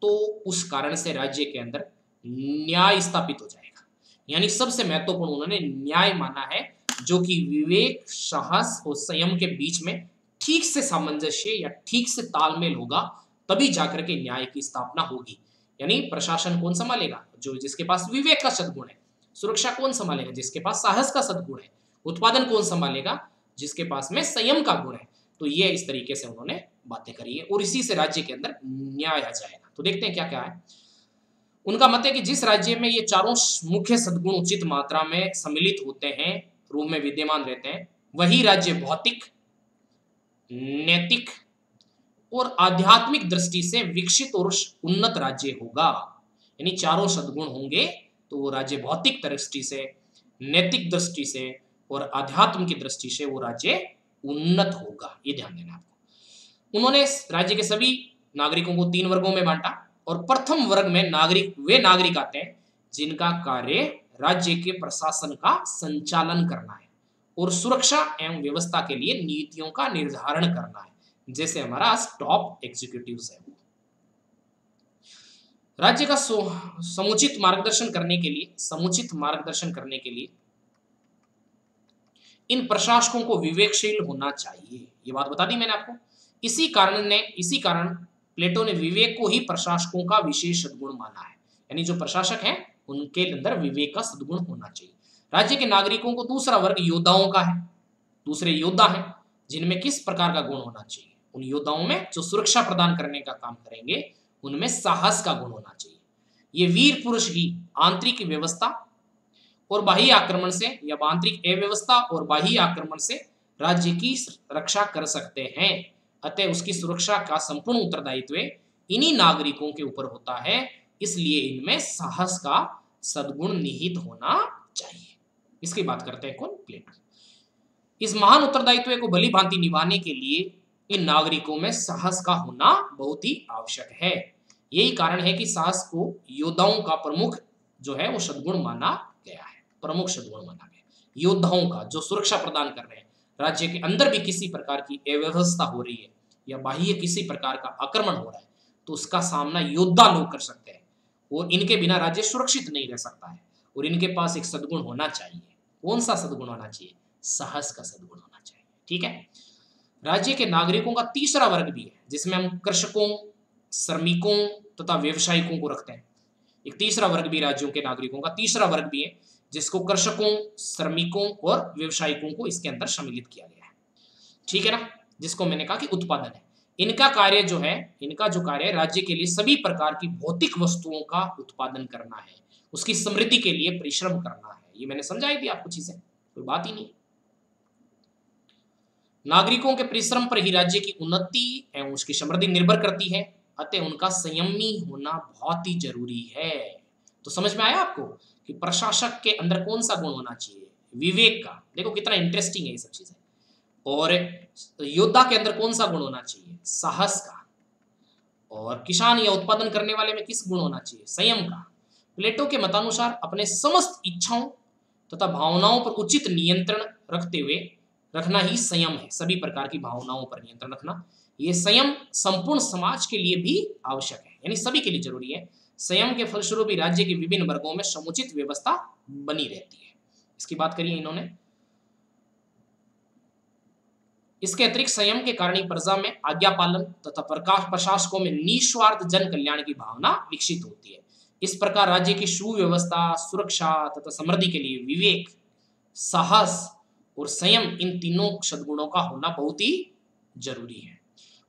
S1: तो उस कारण से राज्य के अंदर न्याय स्थापित हो जाएगा। यानी सबसे महत्वपूर्ण उन्होंने न्याय माना है, जो कि विवेक, साहस और संयम के बीच में ठीक से सामंजस्य या ठीक से तालमेल होगा, तभी जाकर के न्याय की स्थापना होगी। यानी प्रशासन कौन संभालेगा? जो जिसके पास विवेक का सद्गुण है। सुरक्षा कौन संभालेगा? जिसके पास साहस का सद्गुण है। उत्पादन कौन संभालेगा? जिसके पास में संयम का गुण है। तो ये इस तरीके से उन्होंने बातें करी है, और इसी से राज्य के अंदर न्याय आ जाएगा। तो देखते हैं क्या क्या है। उनका मत है कि जिस राज्य में ये चारों मुख्य सद्गुण उचित मात्रा में सम्मिलित होते हैं, रूप में विद्यमान रहते हैं, वही राज्य भौतिक, नैतिक और आध्यात्मिक दृष्टि से विकसित और उन्नत राज्य होगा। यानी चारों सद्गुण होंगे तो वो राज्य भौतिक दृष्टि से, नैतिक दृष्टि से और आध्यात्म की दृष्टि से वो राज्य उन्नत होगा। ये ध्यान देना आपको। उन्होंने राज्य के सभी नागरिकों को 3 वर्गों में बांटा, और प्रथम वर्ग में नागरिक वे नागरिक आते हैं जिनका कार्य राज्य के प्रशासन का संचालन करना है और सुरक्षा एवं व्यवस्था के लिए नीतियों का निर्धारण करना है, जैसे हमारा टॉप एग्जीक्यूटिव्स है। राज्य का समुचित मार्गदर्शन करने के लिए इन प्रशासकों को विवेकशील होना चाहिए। ये बात बता दी मैंने आपको। इसी कारण प्लेटो ने विवेक को ही प्रशासकों का विशेष सद्गुण माना है। यानी जो प्रशासक हैं उनके अंदर विवेक का सद्गुण होना चाहिए। राज्य के नागरिकों को दूसरा वर्ग योद्धाओं का है। दूसरे योद्धा हैं जिनमें किस प्रकार का गुण होना चाहिए? उन योद्धाओं में जो सुरक्षा प्रदान करने का काम करेंगे, उनमें साहस का गुण होना चाहिए। ये वीर पुरुष ही आंतरिक व्यवस्था और बाह्य आक्रमण से, या आंतरिक अव्यवस्था और बाह्य आक्रमण से राज्य की रक्षा कर सकते हैं। अतः उसकी सुरक्षा का संपूर्ण उत्तरदायित्व इन्हीं नागरिकों के ऊपर होता है। इसलिए इनमें साहस का सद्गुण निहित होना चाहिए। इसकी बात करते हैं कौन? प्लेटो। इस महान उत्तरदायित्व को भली भांति निभाने के लिए इन नागरिकों में साहस का होना बहुत ही आवश्यक है। यही कारण है कि साहस को योद्धाओं का प्रमुख जो है वो सद्गुण माना गया है। प्रमुख सद्गुण माना गया योद्धाओं का, जो सुरक्षा प्रदान कर रहे हैं। राज्य के अंदर भी किसी प्रकार की अव्यवस्था हो रही है या बाह्य किसी प्रकार का आक्रमण हो रहा है, तो उसका सामना योद्धा लोग कर सकते हैं, और इनके बिना राज्य सुरक्षित नहीं रह सकता है। और इनके पास एक सद्गुण होना चाहिए। कौन सा सद्गुण होना चाहिए? साहस का सद्गुण होना चाहिए। ठीक है। राज्य के नागरिकों का तीसरा वर्ग भी है, जिसमें हम कृषकों, श्रमिकों तथा व्यवसायिकों को रखते हैं। एक तीसरा वर्ग भी राज्यों के नागरिकों का तीसरा वर्ग भी है, जिसको कृषकों, श्रमिकों और व्यवसायिकों को इसके अंदर सम्मिलित किया गया है। ठीक है ना, जिसको मैंने कहा कि उत्पादन है। इनका कार्य जो है, इनका जो कार्य है राज्य के लिए सभी प्रकार की भौतिक वस्तुओं का उत्पादन करना है, उसकी समृद्धि के लिए परिश्रम करना है। ये मैंने समझाई थी आपको चीजें, कोई बात ही नहीं। नागरिकों के परिश्रम पर ही राज्य की उन्नति एवं उसकी समृद्धि निर्भर करती है, अतः उनका संयमी होना बहुत ही जरूरी है। तो समझ में आया आपको कि प्रशासक के अंदर कौन सा गुण होना चाहिए? विवेक का। देखो कितना इंटरेस्टिंग है ये सब चीजें। और योद्धा के अंदर कौन सा गुण होना चाहिए? साहस का। और किसान या उत्पादन करने वाले में किस गुण होना चाहिए? संयम का। प्लेटो के मतानुसार अपने समस्त इच्छाओं तथा भावनाओं पर उचित नियंत्रण रखना ही संयम है। सभी प्रकार की भावनाओं पर नियंत्रण रखना, ये संयम संपूर्ण समाज के लिए भी आवश्यक है, यानी सभी के लिए जरूरी है। संयम के फलस्वरूप राज्य के विभिन्न वर्गों में समुचित व्यवस्था बनी रहती है। इसकी बात करिए इन्होंने। इसके अतिरिक्त संयम के कारण ही प्रजा में आज्ञा पालन तथा प्रशासकों में निस्वार्थ जन कल्याण की भावना विकसित होती है। इस प्रकार राज्य की सुव्यवस्था, सुरक्षा तथा समृद्धि के लिए विवेक, साहस और संयम, इन तीनों सद्गुणों का होना बहुत ही जरूरी है।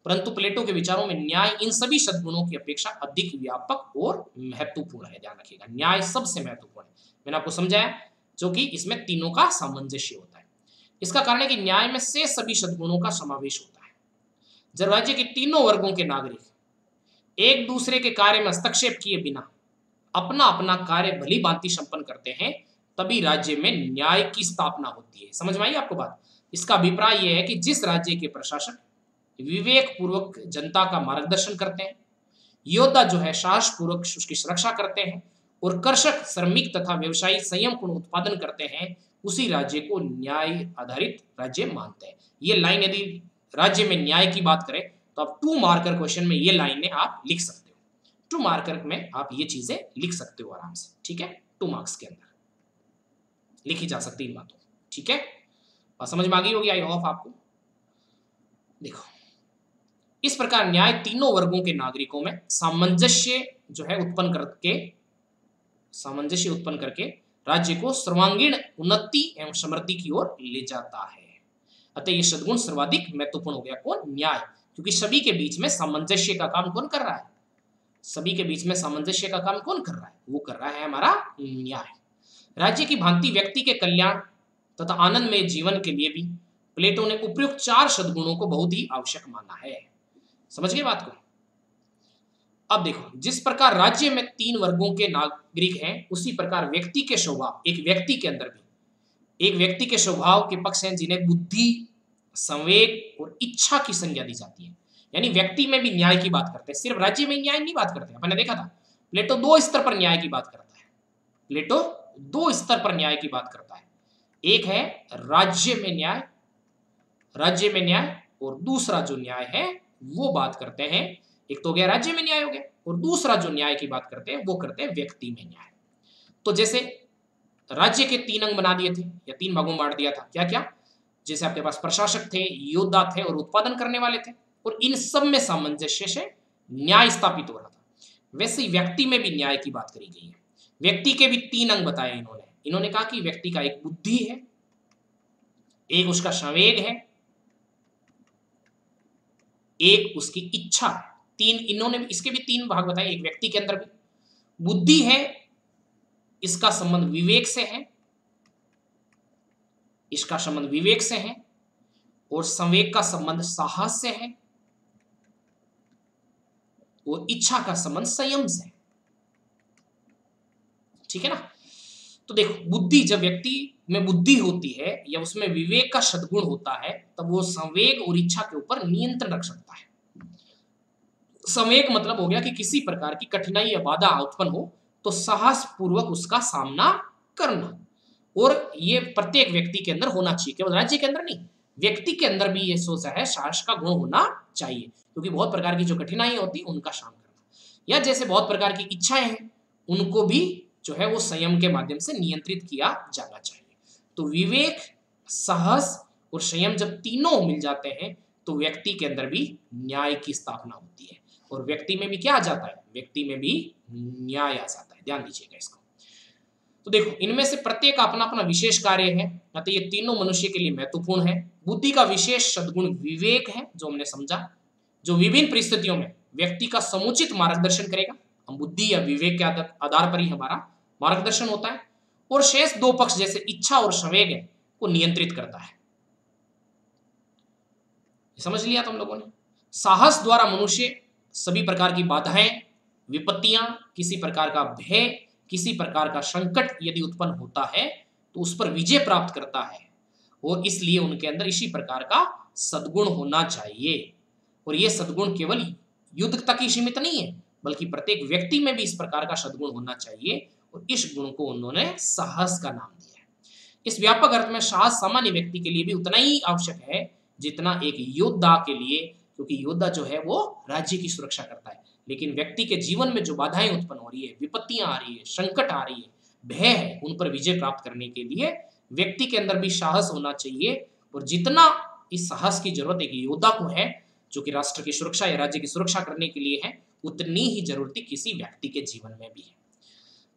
S1: परंतु प्लेटो के विचारों में न्याय इन सभी सद्गुणों की अपेक्षा अधिक व्यापक और महत्वपूर्ण है। ध्यान रखिएगा, न्याय सबसे महत्वपूर्ण है। मैंने आपको समझाया, जो कि इसमें तीनों का सामंजस्य होता है। इसका कारण है कि न्याय में से सभी सद्गुणों का समावेश होता है। जब राज्य के तीनों वर्गों के नागरिक एक दूसरे के कार्य में हस्तक्षेप किए बिना अपना अपना कार्य भली भांति संपन्न करते हैं, तभी राज्य में न्याय की स्थापना होती है। समझ में आई आपको बात? इसका अभिप्राय यह है कि जिस राज्य के प्रशासक विवेक पूर्वक जनता का मार्गदर्शन करते हैं, योद्धा जो है साहस पूर्वक उसकी सुरक्षा करते हैं, और कृषक, श्रमिक तथा व्यवसायी संयम पूर्ण उत्पादन करते हैं, उसी राज्य को न्याय आधारित राज्य मानते हैं। ये लाइन यदि राज्य में न्याय की बात करें तो आप 2 मार्कर क्वेश्चन में ये लाइनें आप लिख सकते हो। 2 मार्कर में आप ये चीजें लिख सकते हो आराम से। ठीक है, 2 मार्क्स के अंदर लिखी जा सकती इन बातों। ठीक है, और समझ में आ गई होगी आई होप आपको। देखो, इस प्रकार न्याय तीनों वर्गों के नागरिकों में सामंजस्य जो है उत्पन्न करके राज्य को सर्वांगीण उन्नति एवं समृद्धि की ओर ले जाता है। अतः ये सद्गुण सर्वाधिक महत्वपूर्ण हो गया। कौन? न्याय। क्योंकि सभी के बीच में सामंजस्य का काम कौन कर रहा है? सभी के बीच में सामंजस्य का काम कौन कर रहा है? वो कर रहा है हमारा न्याय। राज्य की भांति व्यक्ति के कल्याण तथा आनंदमय जीवन के लिए भी प्लेटो ने उपयुक्त 4 सद्गुणों को बहुत ही आवश्यक माना है। समझ गए बात को? अब देखो, जिस प्रकार राज्य में 3 वर्गों के नागरिक हैं, उसी प्रकार व्यक्ति के स्वभाव, एक व्यक्ति के अंदर भी एक व्यक्ति के स्वभाव के पक्ष हैं, जिन्हें बुद्धि, संवेग और इच्छा की संज्ञा दी जाती है। यानी व्यक्ति में भी न्याय की बात करते हैं, सिर्फ राज्य में न्याय नहीं बात करते। मैंने देखा था प्लेटो 2 स्तर पर न्याय की बात करता है। प्लेटो 2 स्तर पर न्याय की बात करता है। एक है राज्य में न्याय, और दूसरा जो न्याय है वो बात करते हैं, एक तो हो गया राज्य में न्याय हो गया, और दूसरा जो न्याय की बात करते हैं वो करते हैं व्यक्ति में न्याय। तो जैसे राज्य के 3 अंग बना दिए थे या 3 भागों में बांट दिया था। क्या क्या? जैसे आपके पास प्रशासक थे, योद्धा थे और उत्पादन करने वाले थे, और इन सब में सामंजस्य से न्याय स्थापित हो रहा था। वैसे ही व्यक्ति में भी न्याय की बात करी गई है। व्यक्ति के भी 3 अंग बताए इन्होंने कहा कि व्यक्ति का एक बुद्धि है, एक उसका संवेग है, एक उसकी इच्छा है। 3 इन्होंने इसके भी 3 भाग बताए। एक व्यक्ति के अंदर भी बुद्धि है, इसका संबंध विवेक से है, और संवेग का संबंध साहस से है, और इच्छा का संबंध संयम से है। ठीक है ना? तो देखो, बुद्धि, जब व्यक्ति में बुद्धि होती है या उसमें विवेक का सद्गुण होता है, तब वो संवेग और इच्छा के ऊपर नियंत्रण रख सकता है। संवेग मतलब हो गया कि किसी प्रकार की कठिनाई या बाधा उत्पन्न हो तो साहस पूर्वक उसका सामना करना, और ये प्रत्येक व्यक्ति के अंदर होना चाहिए, केवल राज्य के अंदर नहीं, व्यक्ति के अंदर भी ये सोच है साहस का गुण होना चाहिए, क्योंकि बहुत प्रकार की जो कठिनाई होती है उनका सामना करना, या जैसे बहुत प्रकार की इच्छाएं हैं उनको भी जो है वो संयम के माध्यम से नियंत्रित किया जाना चाहिए। तो विवेक, साहस और संयम जब तीनों मिल जाते हैं तो व्यक्ति के अंदर भी न्याय की स्थापना होती है, और व्यक्ति में भी क्या आ जाता है? व्यक्ति में भी न्याय आ जाता है। है। ध्यान दीजिएगा इसको। तो देखो, इनमें से प्रत्येक का अपना अपना विशेष कार्य है, अतः ये तीनों मनुष्य के लिए महत्वपूर्ण है। बुद्धि का विशेष सद्गुण विवेक है, जो हमने समझा, जो विभिन्न परिस्थितियों में व्यक्ति का समुचित मार्गदर्शन करेगा। हम बुद्धि या विवेक के आधार पर ही हमारा मार्गदर्शन होता है। और शेष दो पक्ष जैसे इच्छा और संवेग है को नियंत्रित करता है। समझ लिया तुम लोगों ने। साहस द्वारा मनुष्य सभी प्रकार की बाधाएं, विपत्तियां, किसी प्रकार का भय, किसी प्रकार का संकट यदि उत्पन्न होता है तो उस पर विजय प्राप्त करता है। और इसलिए उनके अंदर इसी प्रकार का सद्गुण होना चाहिए। और यह सद्गुण केवल युद्ध तक ही सीमित नहीं है, बल्कि प्रत्येक व्यक्ति में भी इस प्रकार का सद्गुण होना चाहिए। और इस गुण को उन्होंने साहस का नाम दिया है। इस व्यापक अर्थ में साहस सामान्य व्यक्ति के लिए भी उतना ही आवश्यक है जितना एक योद्धा के लिए, क्योंकि योद्धा जो है वो राज्य की सुरक्षा करता है। लेकिन व्यक्ति के जीवन में जो बाधाएं उत्पन्न हो रही है, विपत्तियां आ रही है, संकट आ रही है, भय है, उन पर विजय प्राप्त करने के लिए व्यक्ति के अंदर भी साहस होना चाहिए। और जितना इस साहस की जरूरत एक योद्धा को है जो कि राष्ट्र की सुरक्षा या राज्य की सुरक्षा करने के लिए है, उतनी ही जरूरत किसी व्यक्ति के जीवन में भी है।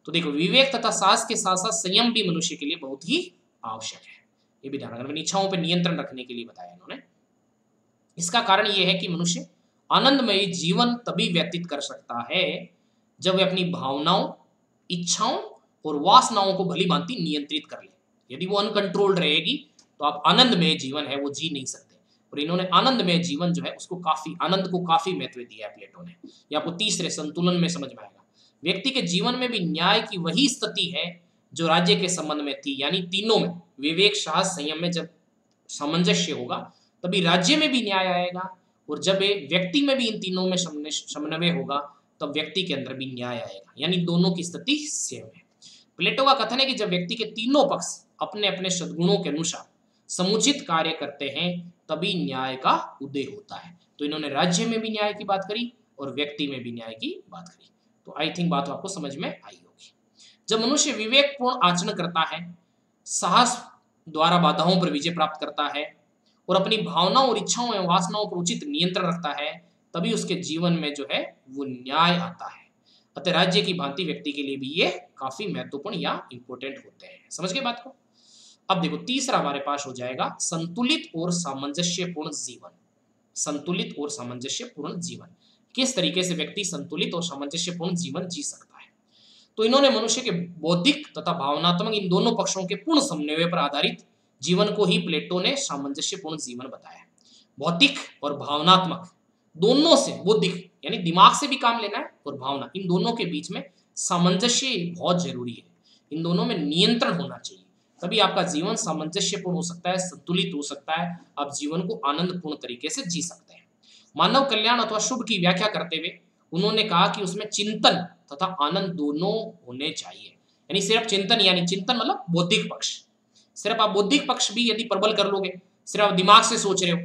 S1: तो देखो, विवेक तथा साहस के साथ साथ संयम भी मनुष्य के लिए बहुत ही आवश्यक है। ये भी ध्यान रखना। इच्छाओं पर नियंत्रण रखने के लिए बताया इन्होंने। इसका कारण यह है कि मनुष्य आनंदमयी जीवन तभी व्यतीत कर सकता है जब वह अपनी भावनाओं, इच्छाओं और वासनाओं को भली भांति नियंत्रित कर ले। यदि वो अनकंट्रोल्ड रहेगी तो आप आनंदमय जीवन है वो जी नहीं सकते। और इन्होंने आनंदमय जीवन जो है उसको काफी, आनंद को काफी महत्व दिया है प्लेटो ने। ये आपको तीसरे संतुलन में समझ में आएगा। व्यक्ति के जीवन में भी न्याय की वही स्थिति है जो राज्य के संबंध में थी। यानी तीनों में, विवेक, साहस, संयम में जब सामंजस्य होगा तभी राज्य में भी न्याय आएगा। और जब व्यक्ति में भी इन तीनों में समन्वय होगा तब व्यक्ति के अंदर भी न्याय आएगा। यानी दोनों की स्थिति सेम है। प्लेटो का कथन है कि जब व्यक्ति के तीनों पक्ष अपने अपने सद्गुणों के अनुसार समुचित कार्य करते हैं तभी न्याय का उदय होता है। तो इन्होंने राज्य में भी न्याय की बात करी और व्यक्ति में भी न्याय की बात करी। तो आई थिंक बात आपको समझ में आई होगी। जब मनुष्य विवेकपूर्ण आचरण करता है, साहस द्वारा बाधाओं पर विजय प्राप्त करता है और अपनी भावनाओं और इच्छाओं एवं वासनाओं पर उचित नियंत्रण रखता है, तभी उसके जीवन में जो है वो न्याय आता है। अतः राज्य की भांति व्यक्ति के लिए भी ये काफी महत्वपूर्ण या इंपॉर्टेंट होते हैं। समझ गए बात को। अब देखो, तीसरा हमारे पास हो जाएगा संतुलित और सामंजस्यपूर्ण जीवन। संतुलित और सामंजस्यपूर्ण जीवन, किस तरीके से व्यक्ति संतुलित और सामंजस्यपूर्ण जीवन जी सकता है। तो इन्होंने मनुष्य के बौद्धिक तथा भावनात्मक इन दोनों पक्षों के पूर्ण समन्वय पर आधारित जीवन को ही प्लेटो ने सामंजस्यपूर्ण जीवन बताया। भौतिक और भावनात्मक दोनों से, बौद्धिक यानी दिमाग से भी काम लेना है और भावना, इन दोनों के बीच में सामंजस्य बहुत जरूरी है। इन दोनों में नियंत्रण होना चाहिए, तभी आपका जीवन सामंजस्यपूर्ण हो सकता है, संतुलित हो सकता है, आप जीवन को आनंदपूर्ण तरीके से जी सकते हैं। मानव कल्याण अथवा शुभ की व्याख्या करते हुए उन्होंने कहा कि उसमें चिंतन तथा आनंद दोनों होने चाहिए। यानी सिर्फ चिंतन, यानी चिंतन मतलब बौद्धिक पक्ष, सिर्फ आप बौद्धिक पक्ष भी यदि प्रबल कर लोगे, सिर्फ आप दिमाग से सोच रहे हो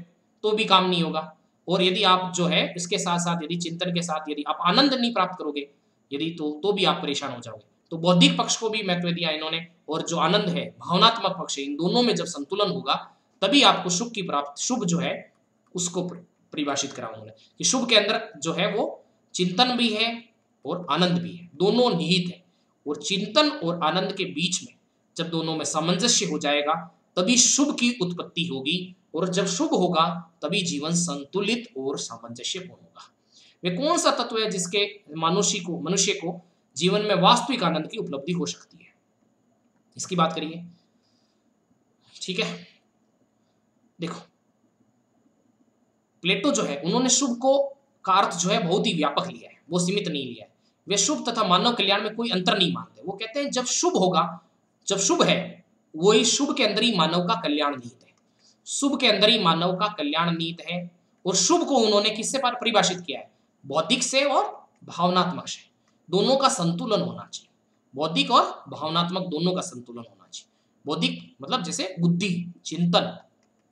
S1: तो भी काम नहीं होगा। और यदि आप जो है इसके साथ साथ यदि चिंतन के साथ यदि आप आनंद नहीं प्राप्त करोगे यदि तो भी आप परेशान हो जाओगे। तो बौद्धिक पक्ष को भी महत्व दिया इन्होंने, और जो आनंद है, भावनात्मक पक्ष है, इन दोनों में जब संतुलन होगा तभी आपको शुभ की प्राप्ति, शुभ जो है उसको परिभाषित करा उन्होंने कि शुभ के अंदर जो है वो चिंतन भी है और आनंद भी है, दोनों निहित है। और चिंतन और आनंद के बीच में जब दोनों में सामंजस्य हो जाएगा तभी शुभ की उत्पत्ति होगी, और जब शुभ होगा तभी जीवन संतुलित और सामंजस्यपूर्ण होगा। वे कौन सा तत्व है जिसके मनुष्य को जीवन में वास्तविक आनंद की उपलब्धि हो सकती है, इसकी बात करिए। ठीक है, देखो प्लेटो जो है उन्होंने शुभ को का अर्थ जो है बहुत ही व्यापक लिया है, वो सीमित नहीं लिया है। वे शुभ तथा मानव कल्याण में कोई अंतर नहीं मानते। वो कहते हैं जब शुभ होगा, जब शुभ है वही शुभ के अंदर ही मानव का कल्याण निहित है, शुभ के अंदर ही मानव का कल्याण निहित है। और शुभ को उन्होंने किससे परिभाषित किया है, बौद्धिक से और भावनात्मक से, दोनों का संतुलन होना चाहिए। बौद्धिक और भावनात्मक दोनों का संतुलन होना चाहिए। बौद्धिक मतलब जैसे बुद्धि, चिंतन,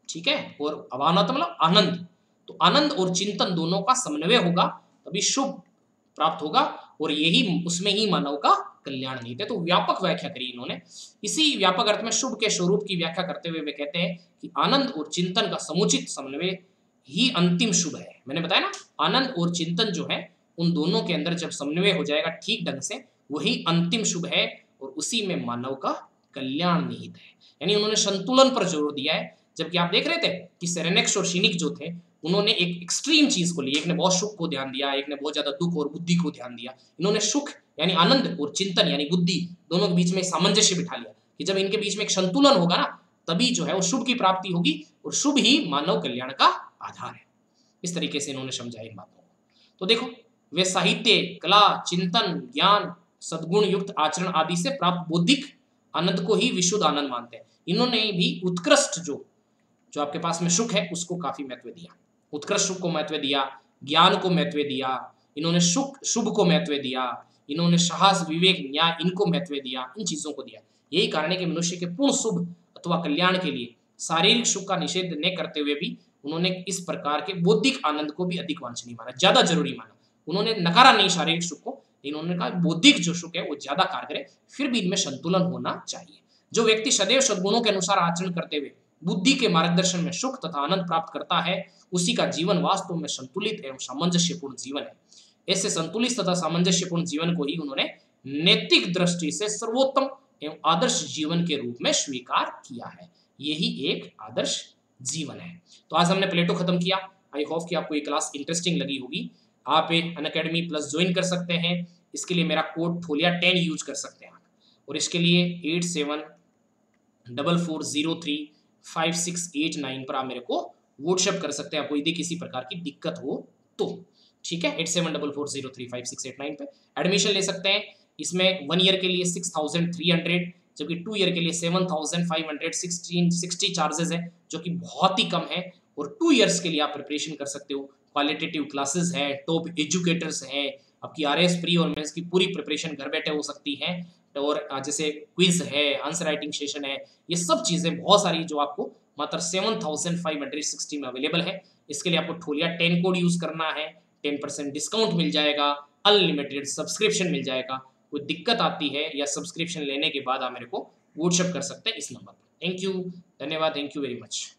S1: ठीक है, और भावनात्मक मतलब आनंद। तो आनंद और चिंतन दोनों का समन्वय होगा तभी शुभ प्राप्त होगा, और यही उसमें ही मानव का कल्याण निहित है। तो व्यापक व्याख्या करी इन्होंने। इसी व्यापक अर्थ में शुभ के स्वरूप की व्याख्या करते हुए वे कहते हैं कि आनंद और चिंतन का समुचित समन्वय ही अंतिम शुभ है। मैंने बताया ना, आनंद और चिंतन जो है उन दोनों के अंदर जब समन्वय हो जाएगा ठीक ढंग से, वही अंतिम शुभ है और उसी में मानव का कल्याण निहित है। यानी उन्होंने संतुलन पर जोर दिया है। जबकि आप देख रहे थे कि सेरेनेक्स और सिनिक जो थे उन्होंने एक एक्सट्रीम चीज को ली, एक ने बहुत सुख को ध्यान दिया, एक ने बहुत ज्यादा दुख और बुद्धि को ध्यान दिया। इन्होंने सुख यानी आनंद और चिंतन यानी बुद्धि दोनों के बीच में सामंजस्य बिठा लिया कि जब इनके बीच में एक संतुलन होगा ना तभी जो है वो शुभ की प्राप्ति होगी और शुभ ही मानव कल्याण का आधार है। इस तरीके से इन्होंने समझा इन बातों को। तो देखो वे साहित्य, कला, चिंतन, ज्ञान, सद्गुण युक्त आचरण आदि से प्राप्त बौद्धिक आनंद को ही विशुद्ध आनंद मानते हैं। इन्होंने भी उत्कृष्ट जो आपके पास में सुख है उसको काफी महत्व दिया, उत्कृष्ट सुख को महत्व दिया, ज्ञान को महत्व दिया, इन्होंने सुख शुभ को महत्व दिया, इन्होंने साहस, विवेक, न्याय इनको महत्व दिया, इन चीजों को दिया। यही कारण है कि मनुष्य के पूर्ण शुभ अथवा कल्याण के लिए शारीरिक सुख का निषेध न करते हुए भी उन्होंने इस प्रकार के बौद्धिक आनंद को भी अधिक वांछनीय माना, ज्यादा जरूरी माना। उन्होंने नकारा नहीं शारीरिक सुख को, इन्होंने कहा बौद्धिक जो सुख है वो ज्यादा कारगर है, फिर भी इनमें संतुलन होना चाहिए। जो व्यक्ति सदैव सद्गुणों के अनुसार आचरण करते हुए बुद्धि के मार्गदर्शन में सुख तथा आनंद प्राप्त करता है उसी का जीवन वास्तव में संतुलित एवं सामंजस्यपूर्ण जीवन है। ऐसे संतुलित तथा सामंजस्यपूर्ण जीवन को ही उन्होंने नैतिक दृष्टि से सर्वोत्तम एवं आदर्श जीवन के रूप में स्वीकार किया है। यही एक आदर्श जीवन है। तो आज हमने प्लेटो खत्म किया। आई होप कि आपको ये क्लास इंटरेस्टिंग लगी होगी। आप अनअकैडमी प्लस ज्वाइन कर सकते हैं। इसके लिए मेरा कोड ठोलिया10 यूज कर सकते हैं और इसके लिए 8744035689 पर आप मेरे को व्हाट्सएप कर सकते हैं। आपको यदि किसी प्रकार की दिक्कत हो तो ठीक है, 8744035689 पे एडमिशन ले सकते हैं। इसमें 1 ईयर के लिए 6300, जबकि 2 ईयर के लिए 7516 चार्जेस है जो कि बहुत ही कम है। और 2 ईयर्स के लिए आप प्रिपरेशन कर सकते हो। क्वालिटेटिव क्लासेस है, टॉप एजुकेटर्स हैं, आपकी RS प्री और मेंस की पूरी प्रिपरेशन घर बैठे हो सकती है। और जैसे क्विज है, आंसर राइटिंग सेशन है, ये सब चीज़ें बहुत सारी जो आपको मात्र 7560 में अवेलेबल है। इसके लिए आपको ठोलिया10 कोड यूज़ करना है, 10% डिस्काउंट मिल जाएगा, अनलिमिटेड सब्सक्रिप्शन मिल जाएगा। कोई दिक्कत आती है या सब्सक्रिप्शन लेने के बाद आप मेरे को व्हाट्सएप कर सकते हैं इस नंबर पर। थैंक यू, धन्यवाद, थैंक यू वेरी मच।